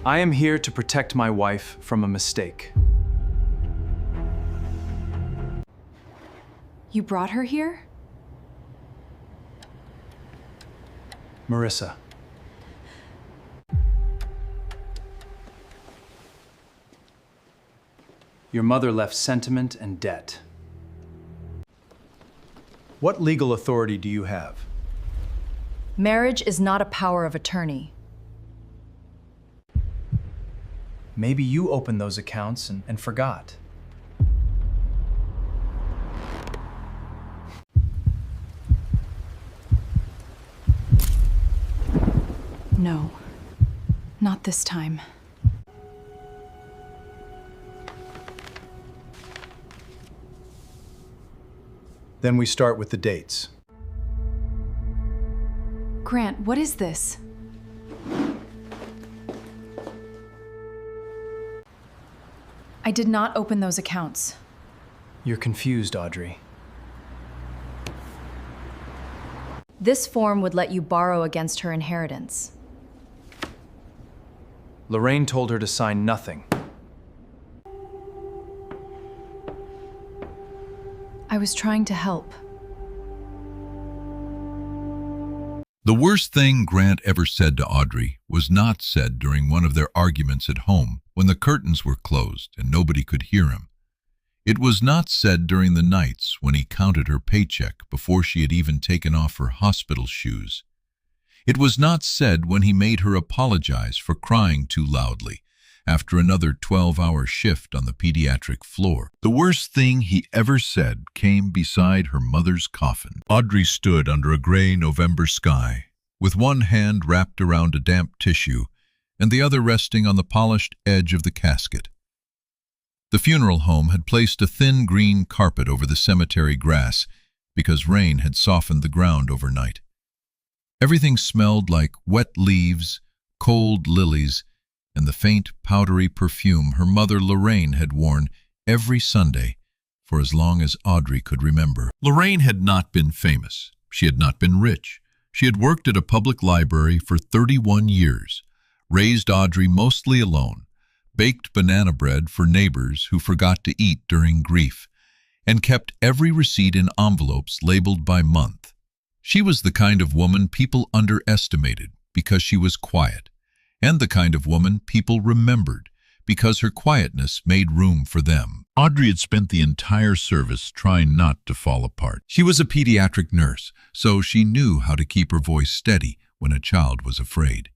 I am here to protect my wife from a mistake. You brought her here? Marissa. Your mother left sentiment and debt. What legal authority do you have? Marriage is not a power of attorney. Maybe you opened those accounts and forgot. No, not this time. Then we start with the dates. Grant, what is this? I did not open those accounts. You're confused, Audrey. This form would let you borrow against her inheritance. Lorraine told her to sign nothing. I was trying to help. The worst thing Grant ever said to Audrey was not said during one of their arguments at home when the curtains were closed and nobody could hear him. It was not said during the nights when he counted her paycheck before she had even taken off her hospital shoes. It was not said when he made her apologize for crying too loudly after another 12-hour shift on the pediatric floor. The worst thing he ever said came beside her mother's coffin. Audrey stood under a gray November sky, with one hand wrapped around a damp tissue and the other resting on the polished edge of the casket. The funeral home had placed a thin green carpet over the cemetery grass because rain had softened the ground overnight. Everything smelled like wet leaves, cold lilies, and the faint, powdery perfume her mother Lorraine had worn every Sunday for as long as Audrey could remember. Lorraine had not been famous. She had not been rich. She had worked at a public library for 31 years, raised Audrey mostly alone, baked banana bread for neighbors who forgot to eat during grief, and kept every receipt in envelopes labeled by month. She was the kind of woman people underestimated because she was quiet, and the kind of woman people remembered because her quietness made room for them. Audrey had spent the entire service trying not to fall apart. She was a pediatric nurse, so she knew how to keep her voice steady when a child was afraid.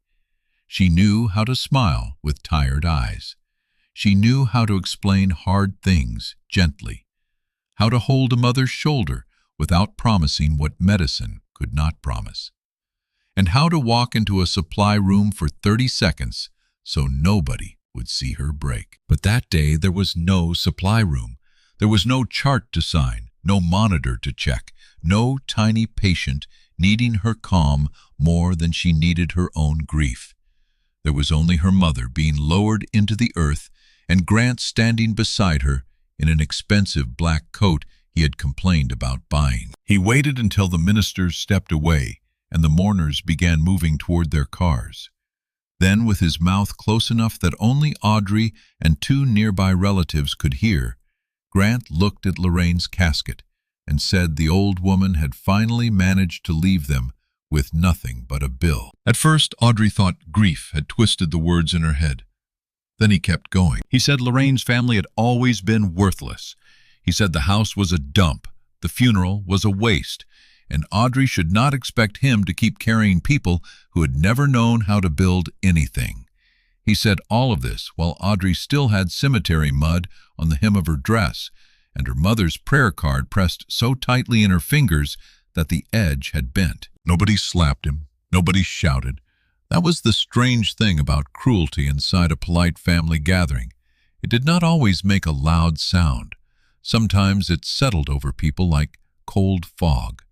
She knew how to smile with tired eyes. She knew how to explain hard things gently, how to hold a mother's shoulder without promising what medicine could not promise, and how to walk into a supply room for 30 seconds so nobody would see her break. But that day there was no supply room. There was no chart to sign, no monitor to check, no tiny patient needing her calm more than she needed her own grief. There was only her mother being lowered into the earth and Grant standing beside her in an expensive black coat he had complained about buying. He waited until the ministers stepped away and the mourners began moving toward their cars. Then, with his mouth close enough that only Audrey and two nearby relatives could hear, Grant looked at Lorraine's casket and said the old woman had finally managed to leave them with nothing but a bill. At first, Audrey thought grief had twisted the words in her head. Then he kept going. He said Lorraine's family had always been worthless. He said the house was a dump, the funeral was a waste, and Audrey should not expect him to keep carrying people who had never known how to build anything. He said all of this while Audrey still had cemetery mud on the hem of her dress, and her mother's prayer card pressed so tightly in her fingers that the edge had bent. Nobody slapped him. Nobody shouted. That was the strange thing about cruelty inside a polite family gathering. It did not always make a loud sound. Sometimes it settled over people like cold fog.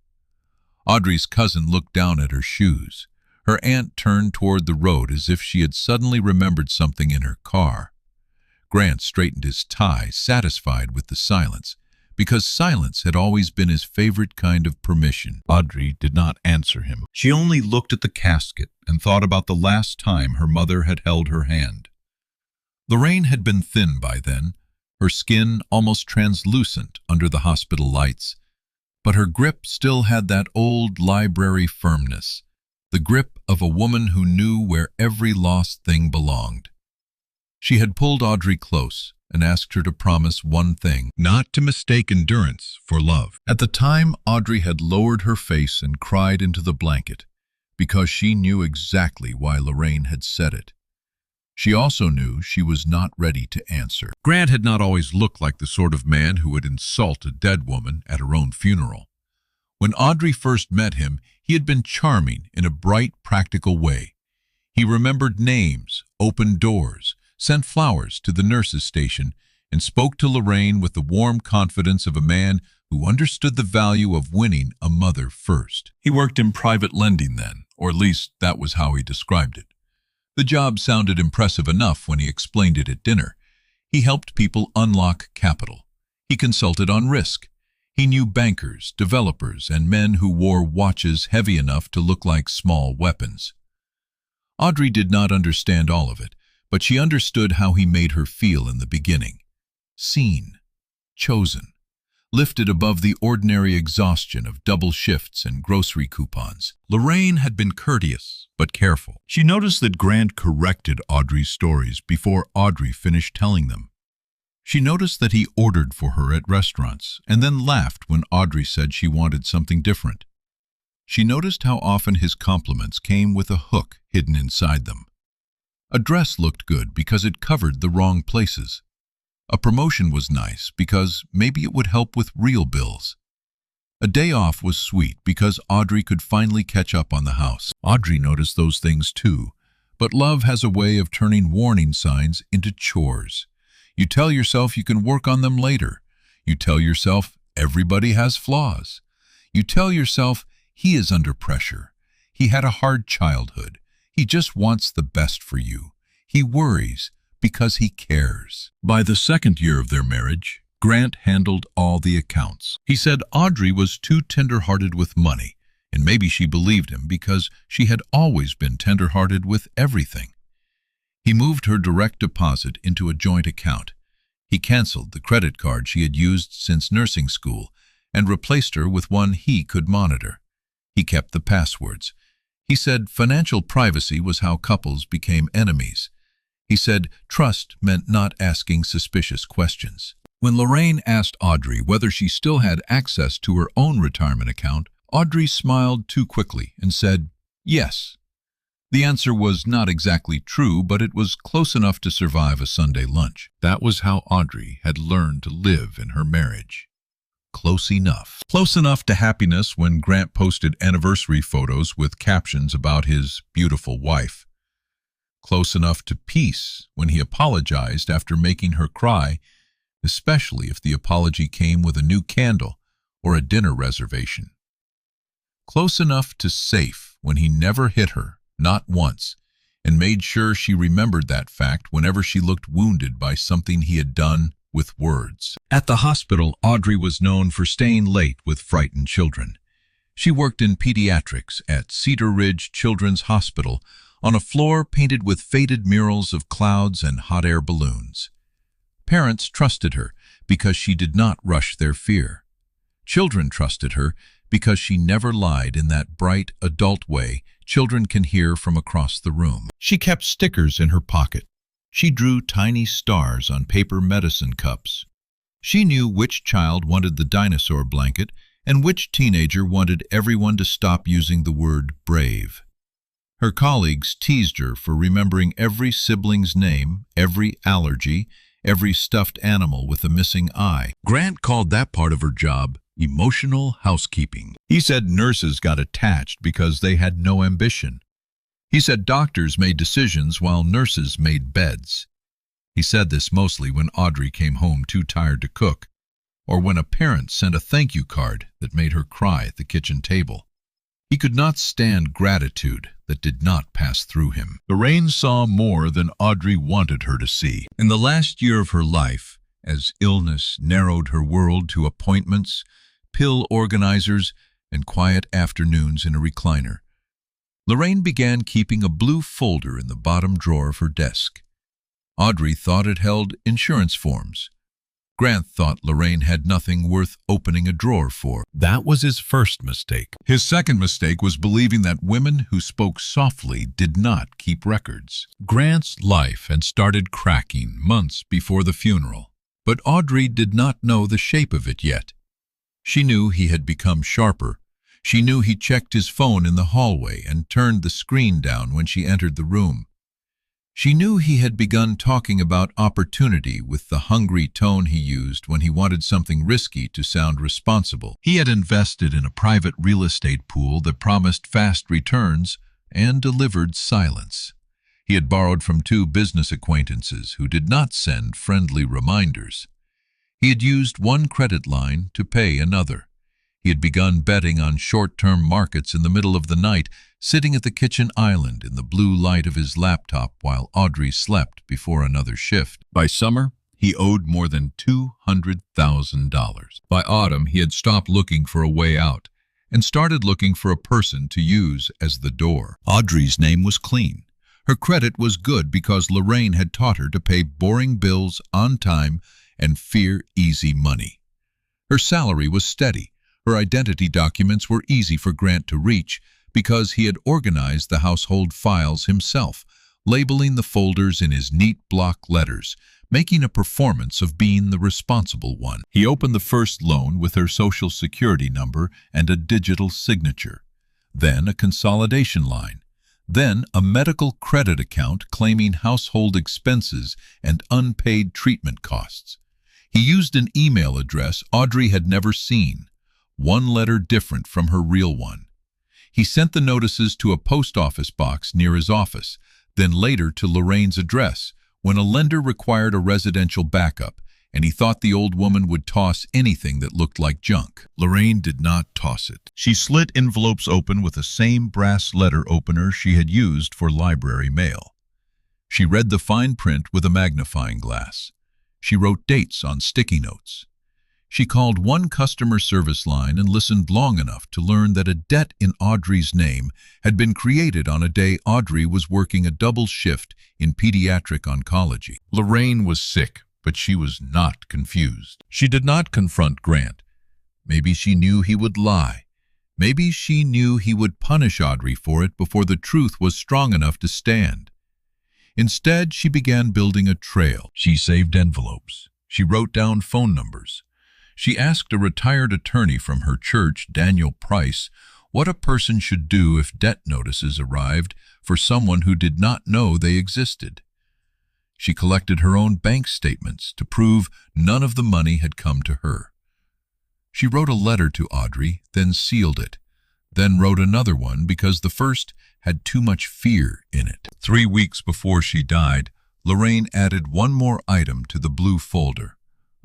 Audrey's cousin looked down at her shoes. Her aunt turned toward the road as if she had suddenly remembered something in her car. Grant straightened his tie, satisfied with the silence. because silence had always been his favorite kind of permission. Audrey did not answer him. She only looked at the casket and thought about the last time her mother had held her hand. Lorraine had been thin by then, her skin almost translucent under the hospital lights, but her grip still had that old library firmness, the grip of a woman who knew where every lost thing belonged. She had pulled Audrey close and asked her to promise one thing, not to mistake endurance for love. At the time, Audrey had lowered her face and cried into the blanket because she knew exactly why Lorraine had said it. She also knew she was not ready to answer. Grant had not always looked like the sort of man who would insult a dead woman at her own funeral. When Audrey first met him, he had been charming in a bright, practical way. He remembered names, opened doors, sent flowers to the nurse's station, and spoke to Lorraine with the warm confidence of a man who understood the value of winning a mother first. He worked in private lending then, or at least that was how he described it. The job sounded impressive enough when he explained it at dinner. He helped people unlock capital. He consulted on risk. He knew bankers, developers, and men who wore watches heavy enough to look like small weapons. Audrey did not understand all of it, but she understood how he made her feel in the beginning. Seen, chosen, lifted above the ordinary exhaustion of double shifts and grocery coupons. Lorraine had been courteous, but careful. She noticed that Grant corrected Audrey's stories before Audrey finished telling them. She noticed that he ordered for her at restaurants and then laughed when Audrey said she wanted something different. She noticed how often his compliments came with a hook hidden inside them. A dress looked good because it covered the wrong places. A promotion was nice because maybe it would help with real bills. A day off was sweet because Audrey could finally catch up on the house. Audrey noticed those things too, but love has a way of turning warning signs into chores. You tell yourself you can work on them later. You tell yourself everybody has flaws. You tell yourself he is under pressure. He had a hard childhood. He just wants the best for you. He worries because he cares. By the second year of their marriage, Grant handled all the accounts. He said Audrey was too tender-hearted with money, and maybe she believed him because she had always been tender-hearted with everything. He moved her direct deposit into a joint account. He canceled the credit card she had used since nursing school and replaced her with one he could monitor. He kept the passwords. He said financial privacy was how couples became enemies. He said trust meant not asking suspicious questions. When Lorraine asked Audrey whether she still had access to her own retirement account, Audrey smiled too quickly and said, yes. The answer was not exactly true, but it was close enough to survive a Sunday lunch. That was how Audrey had learned to live in her marriage. Close enough. Close enough to happiness when Grant posted anniversary photos with captions about his beautiful wife. Close enough to peace when he apologized after making her cry, especially if the apology came with a new candle or a dinner reservation. Close enough to safe when he never hit her, not once, and made sure she remembered that fact whenever she looked wounded by something he had done with words. At the hospital, Audrey was known for staying late with frightened children. She worked in pediatrics at Cedar Ridge Children's Hospital on a floor painted with faded murals of clouds and hot air balloons. Parents trusted her because she did not rush their fear. Children trusted her because she never lied in that bright, adult way children can hear from across the room. She kept stickers in her pocket. She drew tiny stars on paper medicine cups. She knew which child wanted the dinosaur blanket and which teenager wanted everyone to stop using the word brave. Her colleagues teased her for remembering every sibling's name, every allergy, every stuffed animal with a missing eye. Grant called that part of her job emotional housekeeping. He said nurses got attached because they had no ambition. He said doctors made decisions while nurses made beds. He said this mostly when Audrey came home too tired to cook, or when a parent sent a thank you card that made her cry at the kitchen table. He could not stand gratitude that did not pass through him. Lorraine saw more than Audrey wanted her to see. In the last year of her life, as illness narrowed her world to appointments, pill organizers, and quiet afternoons in a recliner. Lorraine began keeping a blue folder in the bottom drawer of her desk. Audrey thought it held insurance forms. Grant thought Lorraine had nothing worth opening a drawer for. That was his first mistake. His second mistake was believing that women who spoke softly did not keep records. Grant's life had started cracking months before the funeral, but Audrey did not know the shape of it yet. She knew he had become sharper. She knew he checked his phone in the hallway and turned the screen down when she entered the room. She knew he had begun talking about opportunity with the hungry tone he used when he wanted something risky to sound responsible. He had invested in a private real estate pool that promised fast returns and delivered silence. He had borrowed from 2 business acquaintances who did not send friendly reminders. He had used one credit line to pay another. He had begun betting on short-term markets in the middle of the night, sitting at the kitchen island in the blue light of his laptop while Audrey slept before another shift. By summer, he owed more than $200,000. By autumn, he had stopped looking for a way out and started looking for a person to use as the door. Audrey's name was clean. Her credit was good because Lorraine had taught her to pay boring bills on time and fear easy money. Her salary was steady. Her identity documents were easy for Grant to reach because he had organized the household files himself, labeling the folders in his neat block letters, making a performance of being the responsible one. He opened the first loan with her social security number and a digital signature, then a consolidation line, then a medical credit account claiming household expenses and unpaid treatment costs. He used an email address Audrey had never seen, one letter different from her real one. He sent the notices to a post office box near his office, then later to Lorraine's address, when a lender required a residential backup, and he thought the old woman would toss anything that looked like junk. Lorraine did not toss it. She slit envelopes open with the same brass letter opener she had used for library mail. She read the fine print with a magnifying glass. She wrote dates on sticky notes. She called one customer service line and listened long enough to learn that a debt in Audrey's name had been created on a day Audrey was working a double shift in pediatric oncology. Lorraine was sick, but she was not confused. She did not confront Grant. Maybe she knew he would lie. Maybe she knew he would punish Audrey for it before the truth was strong enough to stand. Instead, she began building a trail. She saved envelopes. She wrote down phone numbers. She asked a retired attorney from her church, Daniel Price, what a person should do if debt notices arrived for someone who did not know they existed. She collected her own bank statements to prove none of the money had come to her. She wrote a letter to Audrey, then sealed it, then wrote another one because the first had too much fear in it. 3 weeks before she died, Lorraine added one more item to the blue folder.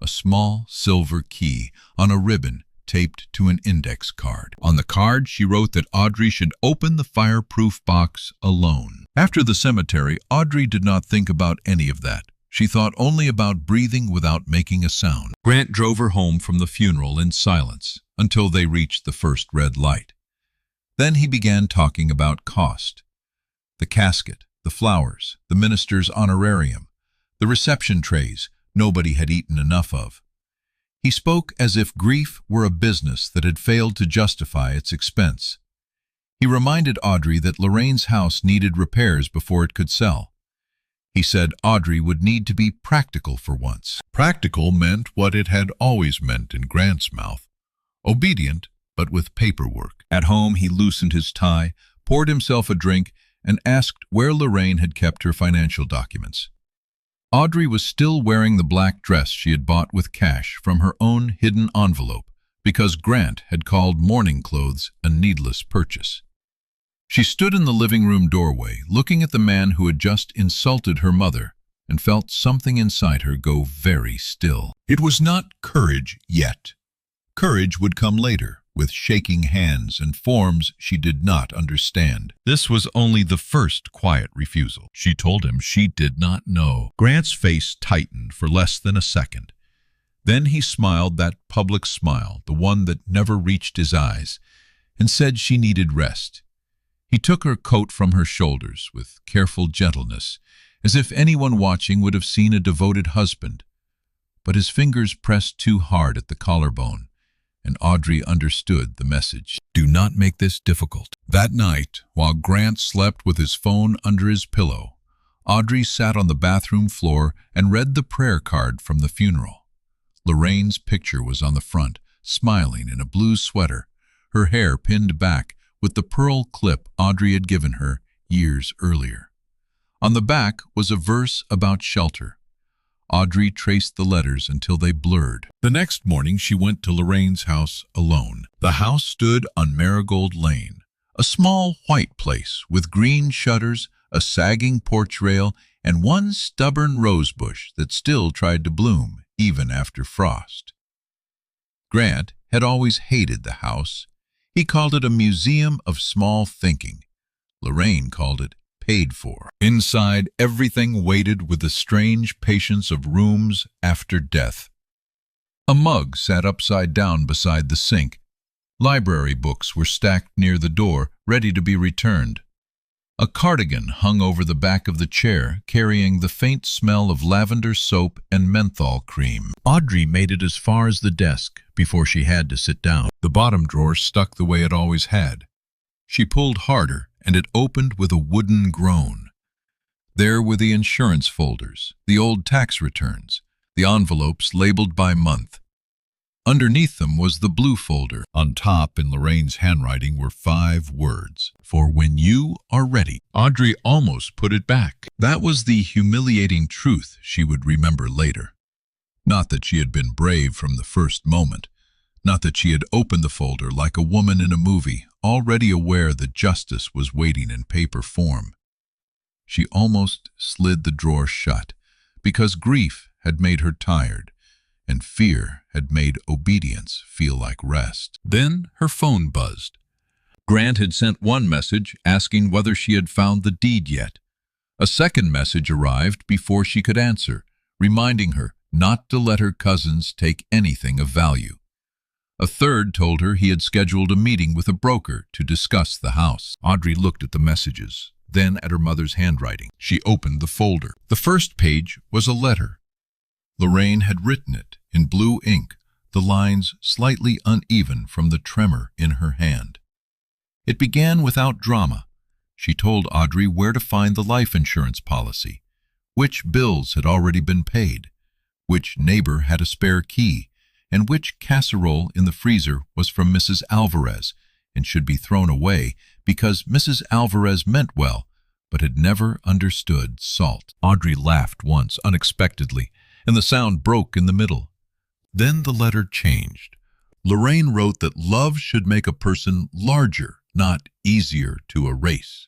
A small silver key on a ribbon taped to an index card. On the card, she wrote that Audrey should open the fireproof box alone. After the cemetery, Audrey did not think about any of that. She thought only about breathing without making a sound. Grant drove her home from the funeral in silence until they reached the first red light. Then he began talking about cost. The casket, the flowers, the minister's honorarium, the reception trays nobody had eaten enough of. He spoke as if grief were a business that had failed to justify its expense. He reminded Audrey that Lorraine's house needed repairs before it could sell. He said Audrey would need to be practical for once. Practical meant what it had always meant in Grant's mouth. Obedient, but with paperwork. At home, he loosened his tie, poured himself a drink, and asked where Lorraine had kept her financial documents. Audrey was still wearing the black dress she had bought with cash from her own hidden envelope because Grant had called mourning clothes a needless purchase. She stood in the living room doorway, looking at the man who had just insulted her mother, and felt something inside her go very still. It was not courage yet. Courage would come later, with shaking hands and forms she did not understand. This was only the first quiet refusal. She told him she did not know. Grant's face tightened for less than a second. Then he smiled that public smile, the one that never reached his eyes, and said she needed rest. He took her coat from her shoulders with careful gentleness, as if anyone watching would have seen a devoted husband. But his fingers pressed too hard at the collarbone, and Audrey understood the message. Do not make this difficult. That night, while Grant slept with his phone under his pillow, Audrey sat on the bathroom floor and read the prayer card from the funeral. Lorraine's picture was on the front, smiling in a blue sweater, her hair pinned back with the pearl clip Audrey had given her years earlier. On the back was a verse about shelter. Audrey traced the letters until they blurred. The next morning she went to Lorraine's house alone. The house stood on Marigold Lane, a small white place with green shutters, a sagging porch rail, and one stubborn rosebush that still tried to bloom even after frost. Grant had always hated the house. He called it a museum of small thinking. Lorraine called it paid for. Inside, everything waited with the strange patience of rooms after death. A mug sat upside down beside the sink. Library books were stacked near the door, ready to be returned. A cardigan hung over the back of the chair, carrying the faint smell of lavender soap and menthol cream. Audrey made it as far as the desk before she had to sit down. The bottom drawer stuck the way it always had. She pulled harder, and it opened with a wooden groan. There were the insurance folders, the old tax returns, the envelopes labeled by month. Underneath them was the blue folder. On top, in Lorraine's handwriting, were 5 words. For when you are ready. Audrey almost put it back. That was the humiliating truth she would remember later. Not that she had been brave from the first moment. Not that she had opened the folder like a woman in a movie, already aware that justice was waiting in paper form. She almost slid the drawer shut, because grief had made her tired, and fear had made obedience feel like rest. Then her phone buzzed. Grant had sent one message asking whether she had found the deed yet. A second message arrived before she could answer, reminding her not to let her cousins take anything of value. A third told her he had scheduled a meeting with a broker to discuss the house. Audrey looked at the messages, then at her mother's handwriting. She opened the folder. The first page was a letter. Lorraine had written it in blue ink, the lines slightly uneven from the tremor in her hand. It began without drama. She told Audrey where to find the life insurance policy, which bills had already been paid, which neighbor had a spare key, and which casserole in the freezer was from Mrs. Alvarez and should be thrown away because Mrs. Alvarez meant well, but had never understood salt. Audrey laughed once unexpectedly, and the sound broke in the middle. Then the letter changed. Lorraine wrote that love should make a person larger, not easier to erase.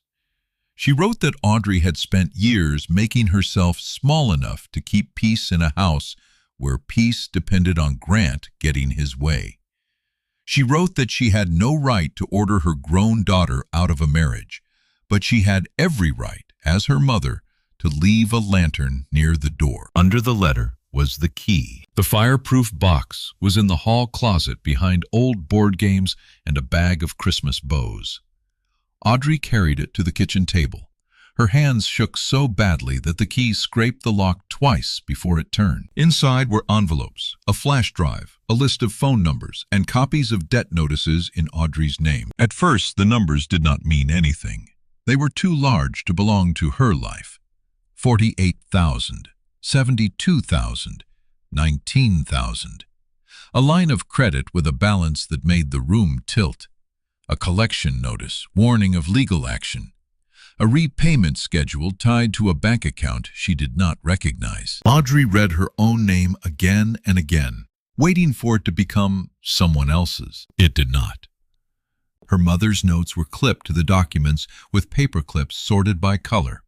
She wrote that Audrey had spent years making herself small enough to keep peace in a house where peace depended on Grant getting his way. She wrote that she had no right to order her grown daughter out of a marriage, but she had every right, as her mother, to leave a lantern near the door. Under the letter was the key. The fireproof box was in the hall closet behind old board games and a bag of Christmas bows. Audrey carried it to the kitchen table. Her hands shook so badly that the key scraped the lock twice before it turned. Inside were envelopes, a flash drive, a list of phone numbers, and copies of debt notices in Audrey's name. At first, the numbers did not mean anything. They were too large to belong to her life. 48,000, 72,000, 19,000. A line of credit with a balance that made the room tilt. A collection notice, warning of legal action. A repayment schedule tied to a bank account she did not recognize. Audrey read her own name again and again, waiting for it to become someone else's. It did not. Her mother's notes were clipped to the documents with paper clips sorted by color.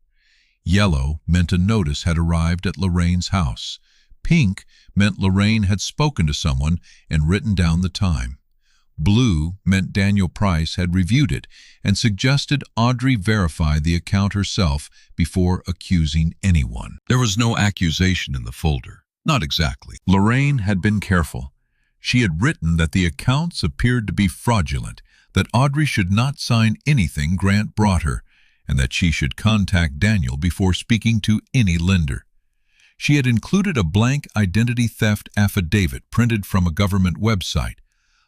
Yellow meant a notice had arrived at Lorraine's house. Pink meant Lorraine had spoken to someone and written down the time. Blue meant Daniel Price had reviewed it and suggested Audrey verify the account herself before accusing anyone. There was no accusation in the folder, Not exactly. Lorraine had been careful. She had written that the accounts appeared to be fraudulent, that Audrey should not sign anything Grant brought her, and that she should contact Daniel before speaking to any lender. She had included a blank identity theft affidavit printed from a government website,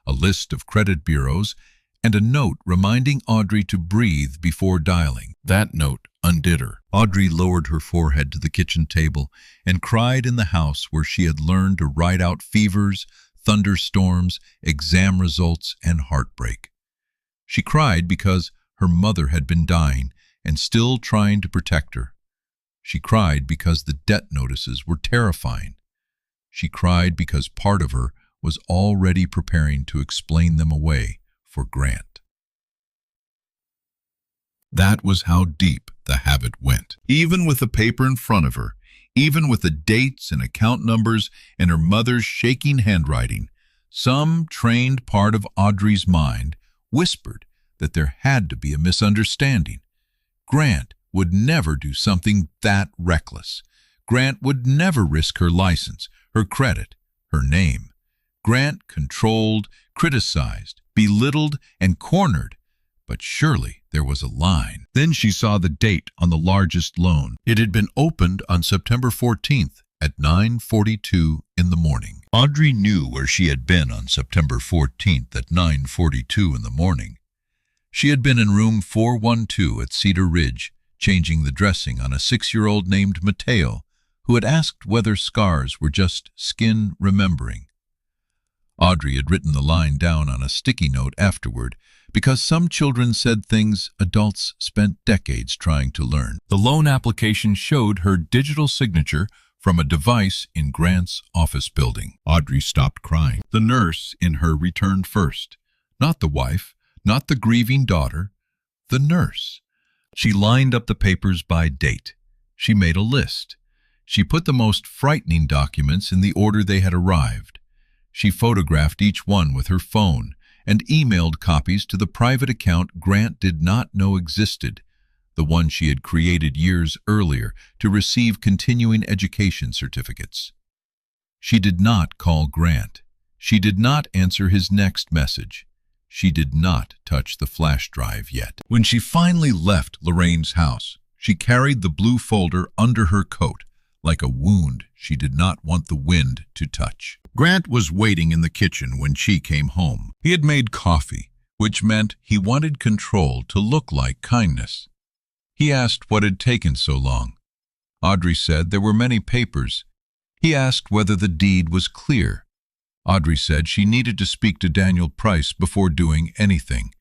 a list of credit bureaus, and a note reminding Audrey to breathe before dialing. That note undid her. Audrey lowered her forehead to the kitchen table and cried in the house where she had learned to write out fevers, thunderstorms, exam results, and heartbreak. She cried because her mother had been dying and still trying to protect her. She cried because the debt notices were terrifying. She cried because part of her was already preparing to explain them away for Grant. That was how deep the habit went. Even with the paper in front of her, even with the dates and account numbers and her mother's shaking handwriting, some trained part of Audrey's mind whispered that there had to be a misunderstanding. Grant would never do something that reckless. Grant would never risk her license, her credit, her name. Grant controlled, criticized, belittled, and cornered. But surely there was a line. Then she saw the date on the largest loan. It had been opened on September 14th at 9:42 in the morning. Audrey knew where she had been on September 14th at 9:42 in the morning. She had been in room 412 at Cedar Ridge, changing the dressing on a 6-year-old named Mateo, who had asked whether scars were just skin remembering. Audrey had written the line down on a sticky note afterward because some children said things adults spent decades trying to learn. The loan application showed her digital signature from a device in Grant's office building. Audrey stopped crying. The nurse in her returned first. Not the wife, not the grieving daughter, the nurse. She lined up the papers by date. She made a list. She put the most frightening documents in the order they had arrived. She photographed each one with her phone and emailed copies to the private account Grant did not know existed, the one she had created years earlier to receive continuing education certificates. She did not call Grant. She did not answer his next message. She did not touch the flash drive yet. When she finally left Lorraine's house, she carried the blue folder under her coat, like a wound she did not want the wind to touch. Grant was waiting in the kitchen when she came home. He had made coffee, which meant he wanted control to look like kindness. He asked what had taken so long. Audrey said there were many papers. He asked whether the deed was clear. Audrey said she needed to speak to Daniel Price before doing anything.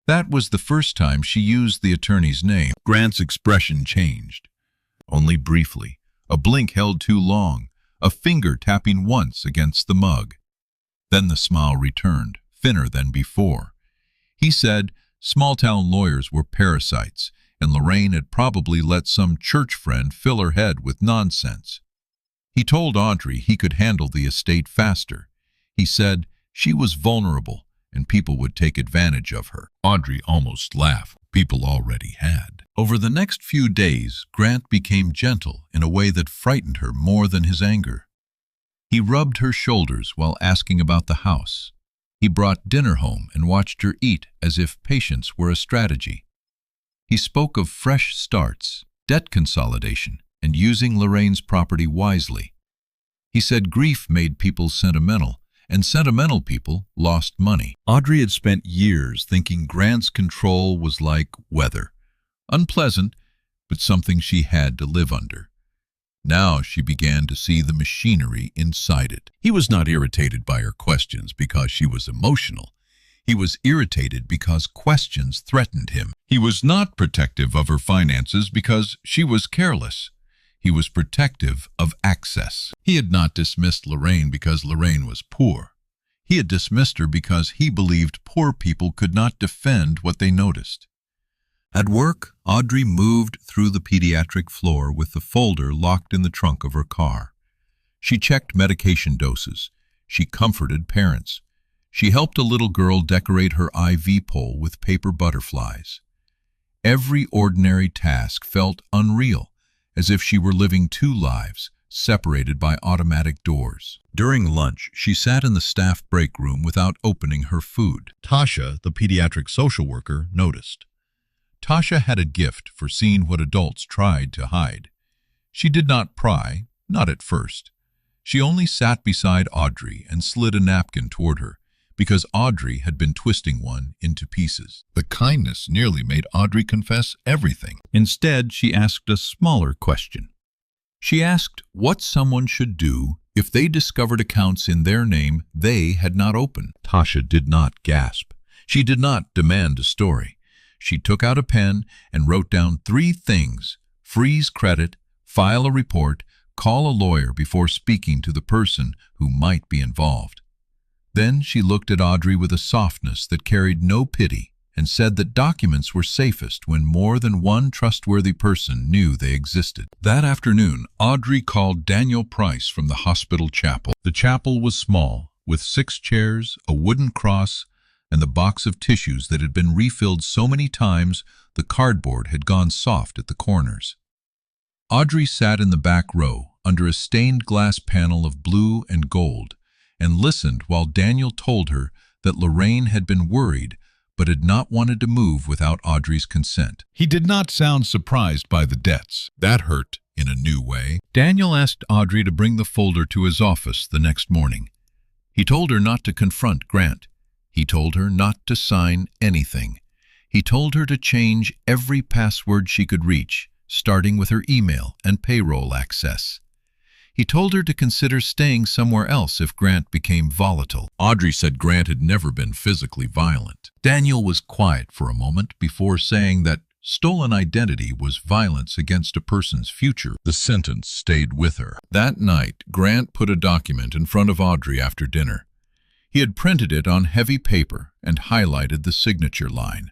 That was the first time she used the attorney's name. Grant's expression changed. Only briefly. A blink held too long, a finger tapping once against the mug. Then the smile returned, thinner than before. He said small-town lawyers were parasites, and Lorraine had probably let some church friend fill her head with nonsense. He told Audrey he could handle the estate faster. He said she was vulnerable and people would take advantage of her. Audrey almost laughed. People already had. Over the next few days, Grant became gentle in a way that frightened her more than his anger. He rubbed her shoulders while asking about the house. He brought dinner home and watched her eat as if patience were a strategy. He spoke of fresh starts, debt consolidation, and using Lorraine's property wisely. He said grief made people sentimental, and sentimental people lost money. Audrey had spent years thinking Grant's control was like weather. Unpleasant, but something she had to live under. Now she began to see the machinery inside it. He was not irritated by her questions because she was emotional. He was irritated because questions threatened him. He was not protective of her finances because she was careless. He was protective of access. He had not dismissed Lorraine because Lorraine was poor. He had dismissed her because he believed poor people could not defend what they noticed. At work, Audrey moved through the pediatric floor with the folder locked in the trunk of her car. She checked medication doses. She comforted parents. She helped a little girl decorate her IV pole with paper butterflies. Every ordinary task felt unreal, as if she were living two lives, separated by automatic doors. During lunch, she sat in the staff break room without opening her food. Tasha, the pediatric social worker, noticed. Tasha had a gift for seeing what adults tried to hide. She did not pry, not at first. She only sat beside Audrey and slid a napkin toward her, because Audrey had been twisting one into pieces. The kindness nearly made Audrey confess everything. Instead, she asked a smaller question. She asked what someone should do if they discovered accounts in their name they had not opened. Tasha did not gasp. She did not demand a story. She took out a pen and wrote down 3 things: freeze credit, file a report, call a lawyer before speaking to the person who might be involved. Then she looked at Audrey with a softness that carried no pity and said that documents were safest when more than one trustworthy person knew they existed. That afternoon, Audrey called Daniel Price from the hospital chapel. The chapel was small, with 6 chairs, a wooden cross, and the box of tissues that had been refilled so many times the cardboard had gone soft at the corners. Audrey sat in the back row under a stained glass panel of blue and gold and listened while Daniel told her that Lorraine had been worried but had not wanted to move without Audrey's consent. He did not sound surprised by the debts. That hurt in a new way. Daniel asked Audrey to bring the folder to his office the next morning. He told her not to confront Grant. He told her not to sign anything. He told her to change every password she could reach, starting with her email and payroll access. He told her to consider staying somewhere else if Grant became volatile. Audrey said Grant had never been physically violent. Daniel was quiet for a moment before saying that stolen identity was violence against a person's future. The sentence stayed with her. That night, Grant put a document in front of Audrey after dinner. He had printed it on heavy paper and highlighted the signature line.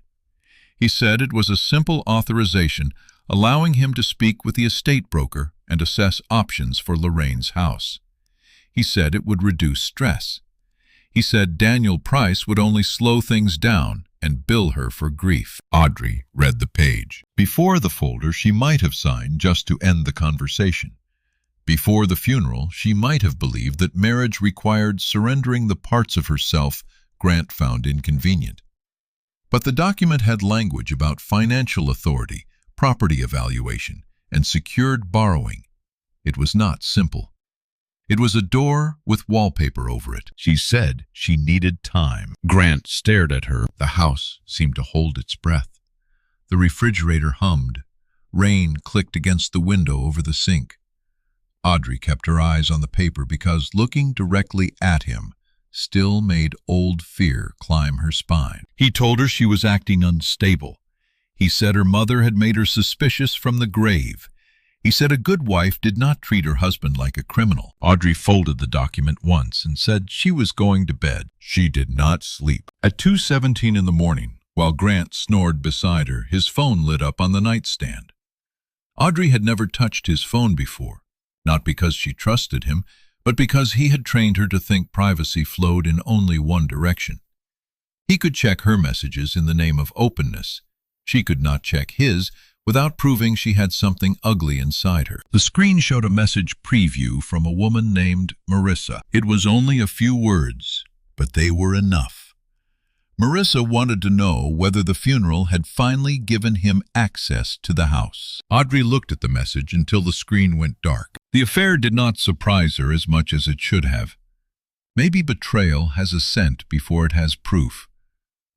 He said it was a simple authorization allowing him to speak with the estate broker and assess options for Lorraine's house. He said it would reduce stress. He said Daniel Price would only slow things down and bill her for grief. Audrey read the page. Before the folder, she might have signed just to end the conversation. Before the funeral, she might have believed that marriage required surrendering the parts of herself Grant found inconvenient. But the document had language about financial authority, property evaluation, and secured borrowing. It was not simple. It was a door with wallpaper over it. She said she needed time. Grant stared at her. The house seemed to hold its breath. The refrigerator hummed. Rain clicked against the window over the sink. Audrey kept her eyes on the paper because looking directly at him still made old fear climb her spine. He told her she was acting unstable. He said her mother had made her suspicious from the grave. He said a good wife did not treat her husband like a criminal. Audrey folded the document once and said she was going to bed. She did not sleep. At 2:17 in the morning, while Grant snored beside her, his phone lit up on the nightstand. Audrey had never touched his phone before, not because she trusted him, but because he had trained her to think privacy flowed in only one direction. He could check her messages in the name of openness. She could not check his without proving she had something ugly inside her. The screen showed a message preview from a woman named Marissa. It was only a few words, but they were enough. Marissa wanted to know whether the funeral had finally given him access to the house. Audrey looked at the message until the screen went dark. The affair did not surprise her as much as it should have. Maybe betrayal has a scent before it has proof.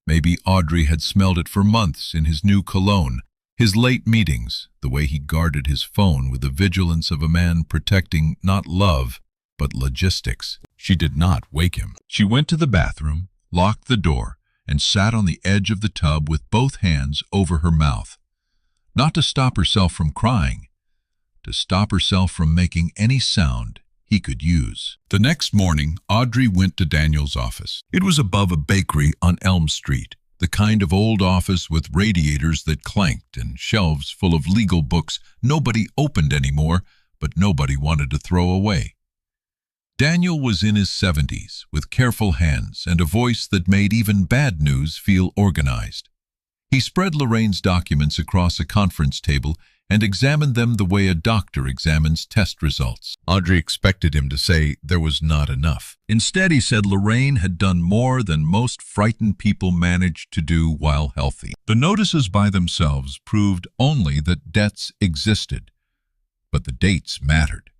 Maybe Audrey had smelled it for months in his new cologne, his late meetings, the way he guarded his phone with the vigilance of a man protecting not love, but logistics. She did not wake him. She went to the bathroom, locked the door, and sat on the edge of the tub with both hands over her mouth. Not to stop herself from crying, to stop herself from making any sound he could use. The next morning, Audrey went to Daniel's office. It was above a bakery on Elm Street, the kind of old office with radiators that clanked and shelves full of legal books nobody opened anymore, but nobody wanted to throw away. Daniel was in his 70s, with careful hands and a voice that made even bad news feel organized. He spread Lorraine's documents across a conference table and examined them the way a doctor examines test results. Audrey expected him to say there was not enough. Instead, he said Lorraine had done more than most frightened people managed to do while healthy. The notices by themselves proved only that debts existed, but the dates mattered.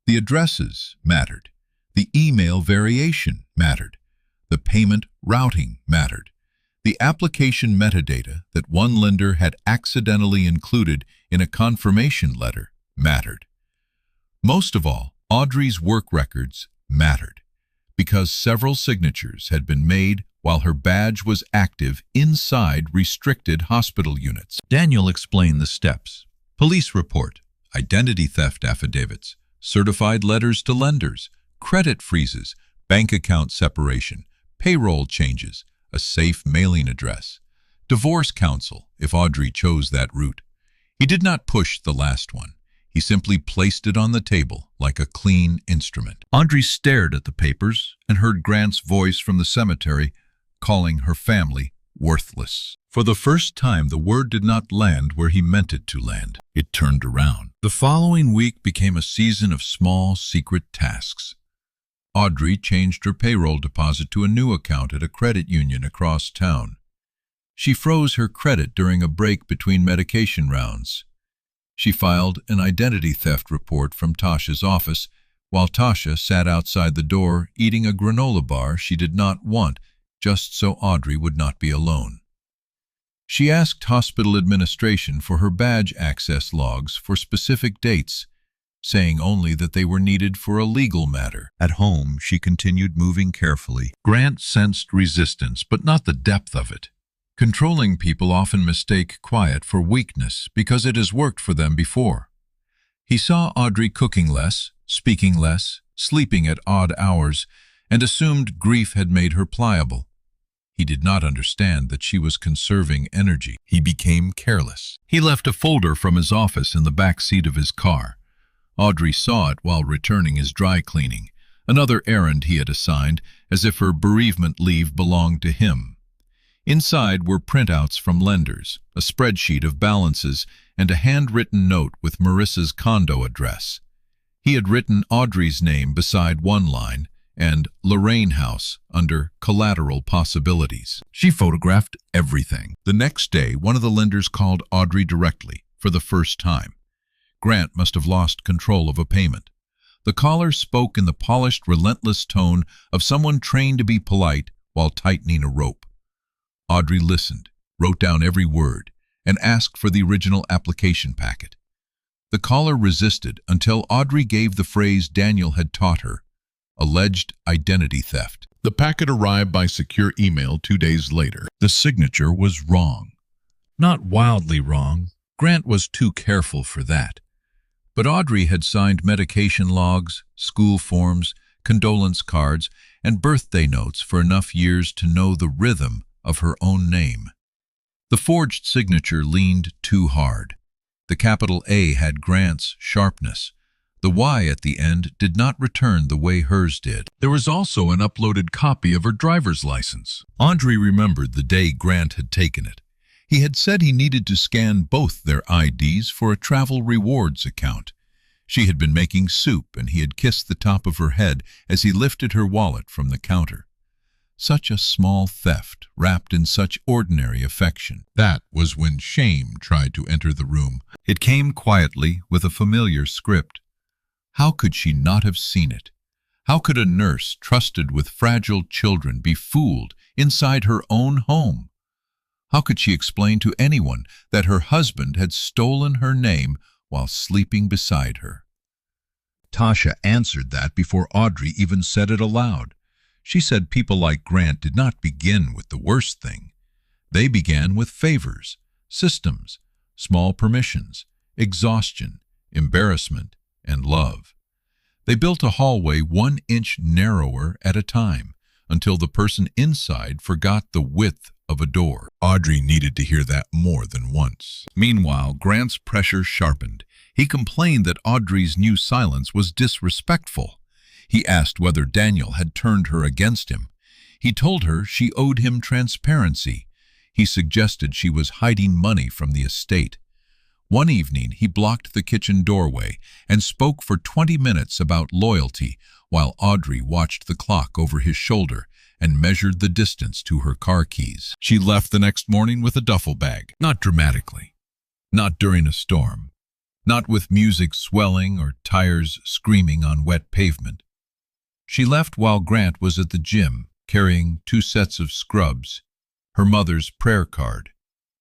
The addresses mattered. The email variation mattered. The payment routing mattered. The application metadata that one lender had accidentally included in a confirmation letter mattered. Most of all, Audrey's work records mattered, because several signatures had been made while her badge was active inside restricted hospital units. Daniel explained the steps: police report, identity theft affidavits, certified letters to lenders, credit freezes, bank account separation, payroll changes, a safe mailing address, divorce counsel if Audrey chose that route. He did not push the last one. He simply placed it on the table like a clean instrument. Audrey stared at the papers and heard Grant's voice from the cemetery calling her family worthless. For the first time, the word did not land where he meant it to land. It turned around. The following week became a season of small, secret tasks. Audrey changed her payroll deposit to a new account at a credit union across town. She froze her credit during a break between medication rounds. She filed an identity theft report from Tasha's office while Tasha sat outside the door eating a granola bar she did not want, just so Audrey would not be alone. She asked hospital administration for her badge access logs for specific dates, saying only that they were needed for a legal matter. At home, she continued moving carefully. Grant sensed resistance, but not the depth of it. Controlling people often mistake quiet for weakness because it has worked for them before. He saw Audrey cooking less, speaking less, sleeping at odd hours, and assumed grief had made her pliable. He did not understand that she was conserving energy. He became careless. He left a folder from his office in the back seat of his car. Audrey saw it while returning his dry cleaning, another errand he had assigned, as if her bereavement leave belonged to him. Inside were printouts from lenders, a spreadsheet of balances, and a handwritten note with Marissa's condo address. He had written Audrey's name beside one line and Lorraine House under collateral possibilities. She photographed everything. The next day, one of the lenders called Audrey directly for the first time. Grant must have lost control of a payment. The caller spoke in the polished, relentless tone of someone trained to be polite while tightening a rope. Audrey listened, wrote down every word, and asked for the original application packet. The caller resisted until Audrey gave the phrase Daniel had taught her: alleged identity theft. The packet arrived by secure email 2 days later. The signature was wrong. Not wildly wrong. Grant was too careful for that. But Audrey had signed medication logs, school forms, condolence cards, and birthday notes for enough years to know the rhythm of her own name. The forged signature leaned too hard. The capital A had Grant's sharpness. The Y at the end did not return the way hers did. There was also an uploaded copy of her driver's license. Audrey remembered the day Grant had taken it. He had said he needed to scan both their IDs for a travel rewards account. She had been making soup, and he had kissed the top of her head as he lifted her wallet from the counter. Such a small theft wrapped in such ordinary affection. That was when shame tried to enter the room. It came quietly with a familiar script. How could she not have seen it? How could a nurse trusted with fragile children be fooled inside her own home? How could she explain to anyone that her husband had stolen her name while sleeping beside her? Tasha answered that before Audrey even said it aloud. She said people like Grant did not begin with the worst thing. They began with favors, systems, small permissions, exhaustion, embarrassment, and love. They built a hallway 1 inch narrower at a time until the person inside forgot the width of a door. Audrey needed to hear that more than once. Meanwhile, Grant's pressure sharpened. He complained that Audrey's new silence was disrespectful. He asked whether Daniel had turned her against him. He told her she owed him transparency. He suggested she was hiding money from the estate. One evening, he blocked the kitchen doorway and spoke for 20 minutes about loyalty while Audrey watched the clock over his shoulder and measured the distance to her car keys. She left the next morning with a duffel bag, not dramatically, not during a storm, not with music swelling or tires screaming on wet pavement. She left while Grant was at the gym, carrying 2 sets of scrubs, her mother's prayer card,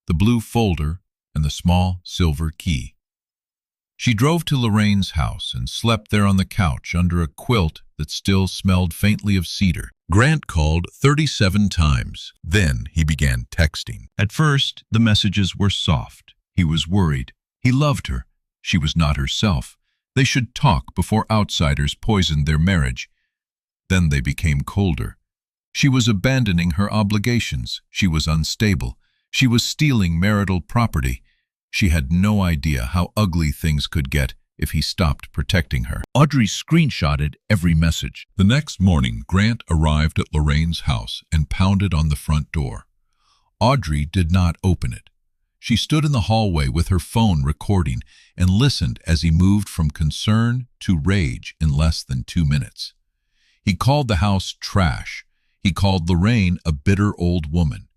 the blue folder, and the small silver key. She drove to Lorraine's house and slept there on the couch under a quilt that still smelled faintly of cedar. Grant called 37 times. Then he began texting. At first, the messages were soft. He was worried. He loved her. She was not herself. They should talk before outsiders poisoned their marriage. Then they became colder. She was abandoning her obligations. She was unstable. She was stealing marital property. She had no idea how ugly things could get if he stopped protecting her. Audrey screenshotted every message. The next morning, Grant arrived at Lorraine's house and pounded on the front door. Audrey did not open it. She stood in the hallway with her phone recording and listened as he moved from concern to rage in less than 2 minutes. He called the house trash. He called Lorraine a bitter old woman.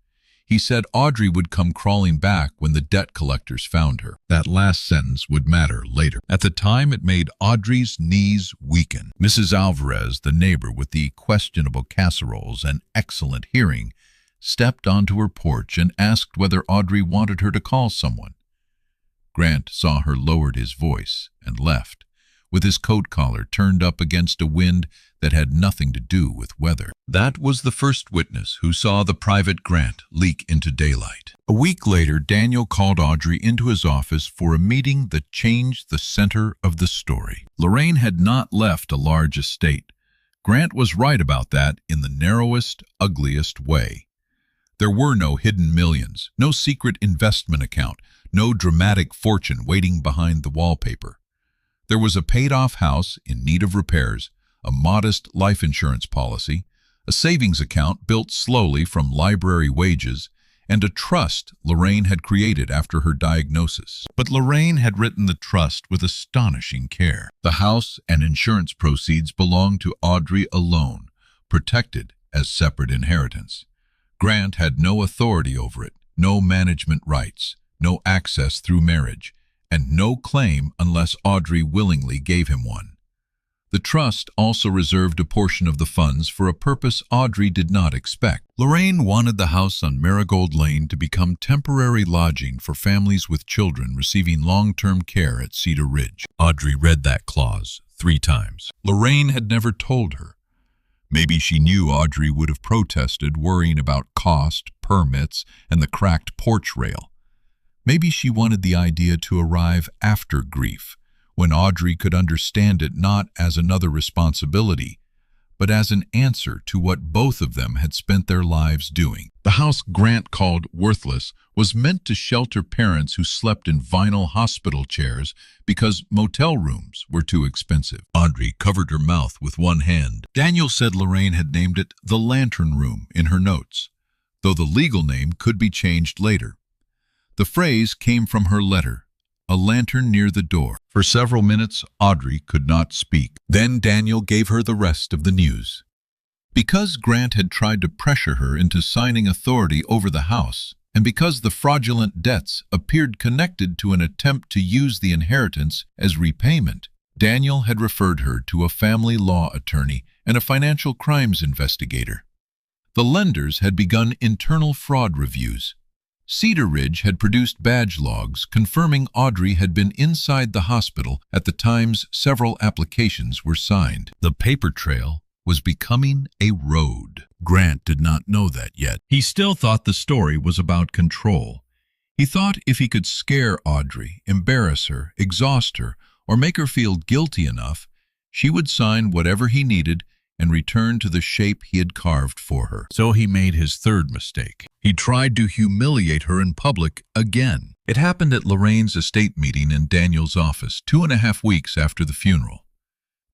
He said Audrey would come crawling back when the debt collectors found her. That last sentence would matter later. At the time, it made Audrey's knees weaken. Mrs. Alvarez, the neighbor with the questionable casseroles and excellent hearing, stepped onto her porch and asked whether Audrey wanted her to call someone. Grant saw her lowered his voice and left, with his coat collar turned up against a wind that had nothing to do with weather. That was the first witness who saw the private Grant leak into daylight. A week later, Daniel called Audrey into his office for a meeting that changed the center of the story. Lorraine had not left a large estate. Grant was right about that in the narrowest, ugliest way. There were no hidden millions, no secret investment account, no dramatic fortune waiting behind the wallpaper. There was a paid-off house in need of repairs, a modest life insurance policy, a savings account built slowly from library wages, and a trust Lorraine had created after her diagnosis. But Lorraine had written the trust with astonishing care. The house and insurance proceeds belonged to Audrey alone, protected as separate inheritance. Grant had no authority over it, no management rights, no access through marriage, and no claim unless Audrey willingly gave him one. The trust also reserved a portion of the funds for a purpose Audrey did not expect. Lorraine wanted the house on Marigold Lane to become temporary lodging for families with children receiving long-term care at Cedar Ridge. Audrey read that clause 3 times. Lorraine had never told her. Maybe she knew Audrey would have protested, worrying about cost, permits, and the cracked porch rail. Maybe she wanted the idea to arrive after grief, when Audrey could understand it not as another responsibility, but as an answer to what both of them had spent their lives doing. The house Grant called worthless was meant to shelter parents who slept in vinyl hospital chairs because motel rooms were too expensive. Audrey covered her mouth with one hand. Daniel said Lorraine had named it the Lantern Room in her notes, though the legal name could be changed later. The phrase came from her letter, a lantern near the door. For several minutes, Audrey could not speak. Then Daniel gave her the rest of the news. Because Grant had tried to pressure her into signing authority over the house, and because the fraudulent debts appeared connected to an attempt to use the inheritance as repayment, Daniel had referred her to a family law attorney and a financial crimes investigator. The lenders had begun internal fraud reviews. Cedar Ridge had produced badge logs confirming Audrey had been inside the hospital at the times several applications were signed. The paper trail was becoming a road. Grant did not know that yet. He still thought the story was about control. He thought if he could scare Audrey, embarrass her, exhaust her, or make her feel guilty enough, she would sign whatever he needed and return to the shape he had carved for her. So he made his third mistake. He tried to humiliate her in public again. It happened at Lorraine's estate meeting in Daniel's office 2.5 weeks after the funeral.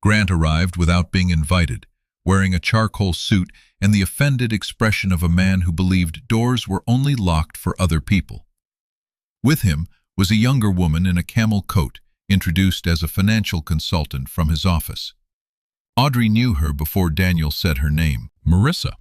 Grant arrived without being invited, wearing a charcoal suit and the offended expression of a man who believed doors were only locked for other people. With him was a younger woman in a camel coat, introduced as a financial consultant from his office. Audrey knew her before Daniel said her name, Marissa.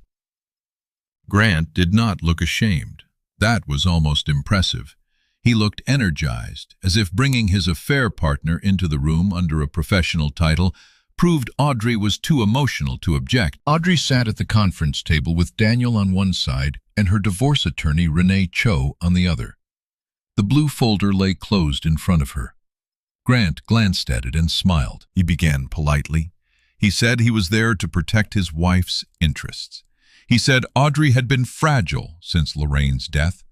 Grant did not look ashamed. That was almost impressive. He looked energized, as if bringing his affair partner into the room under a professional title proved Audrey was too emotional to object. Audrey sat at the conference table with Daniel on one side and her divorce attorney Renee Cho on the other. The blue folder lay closed in front of her. Grant glanced at it and smiled. He began politely. He said he was there to protect his wife's interests. He said Audrey had been fragile since Lorraine's death.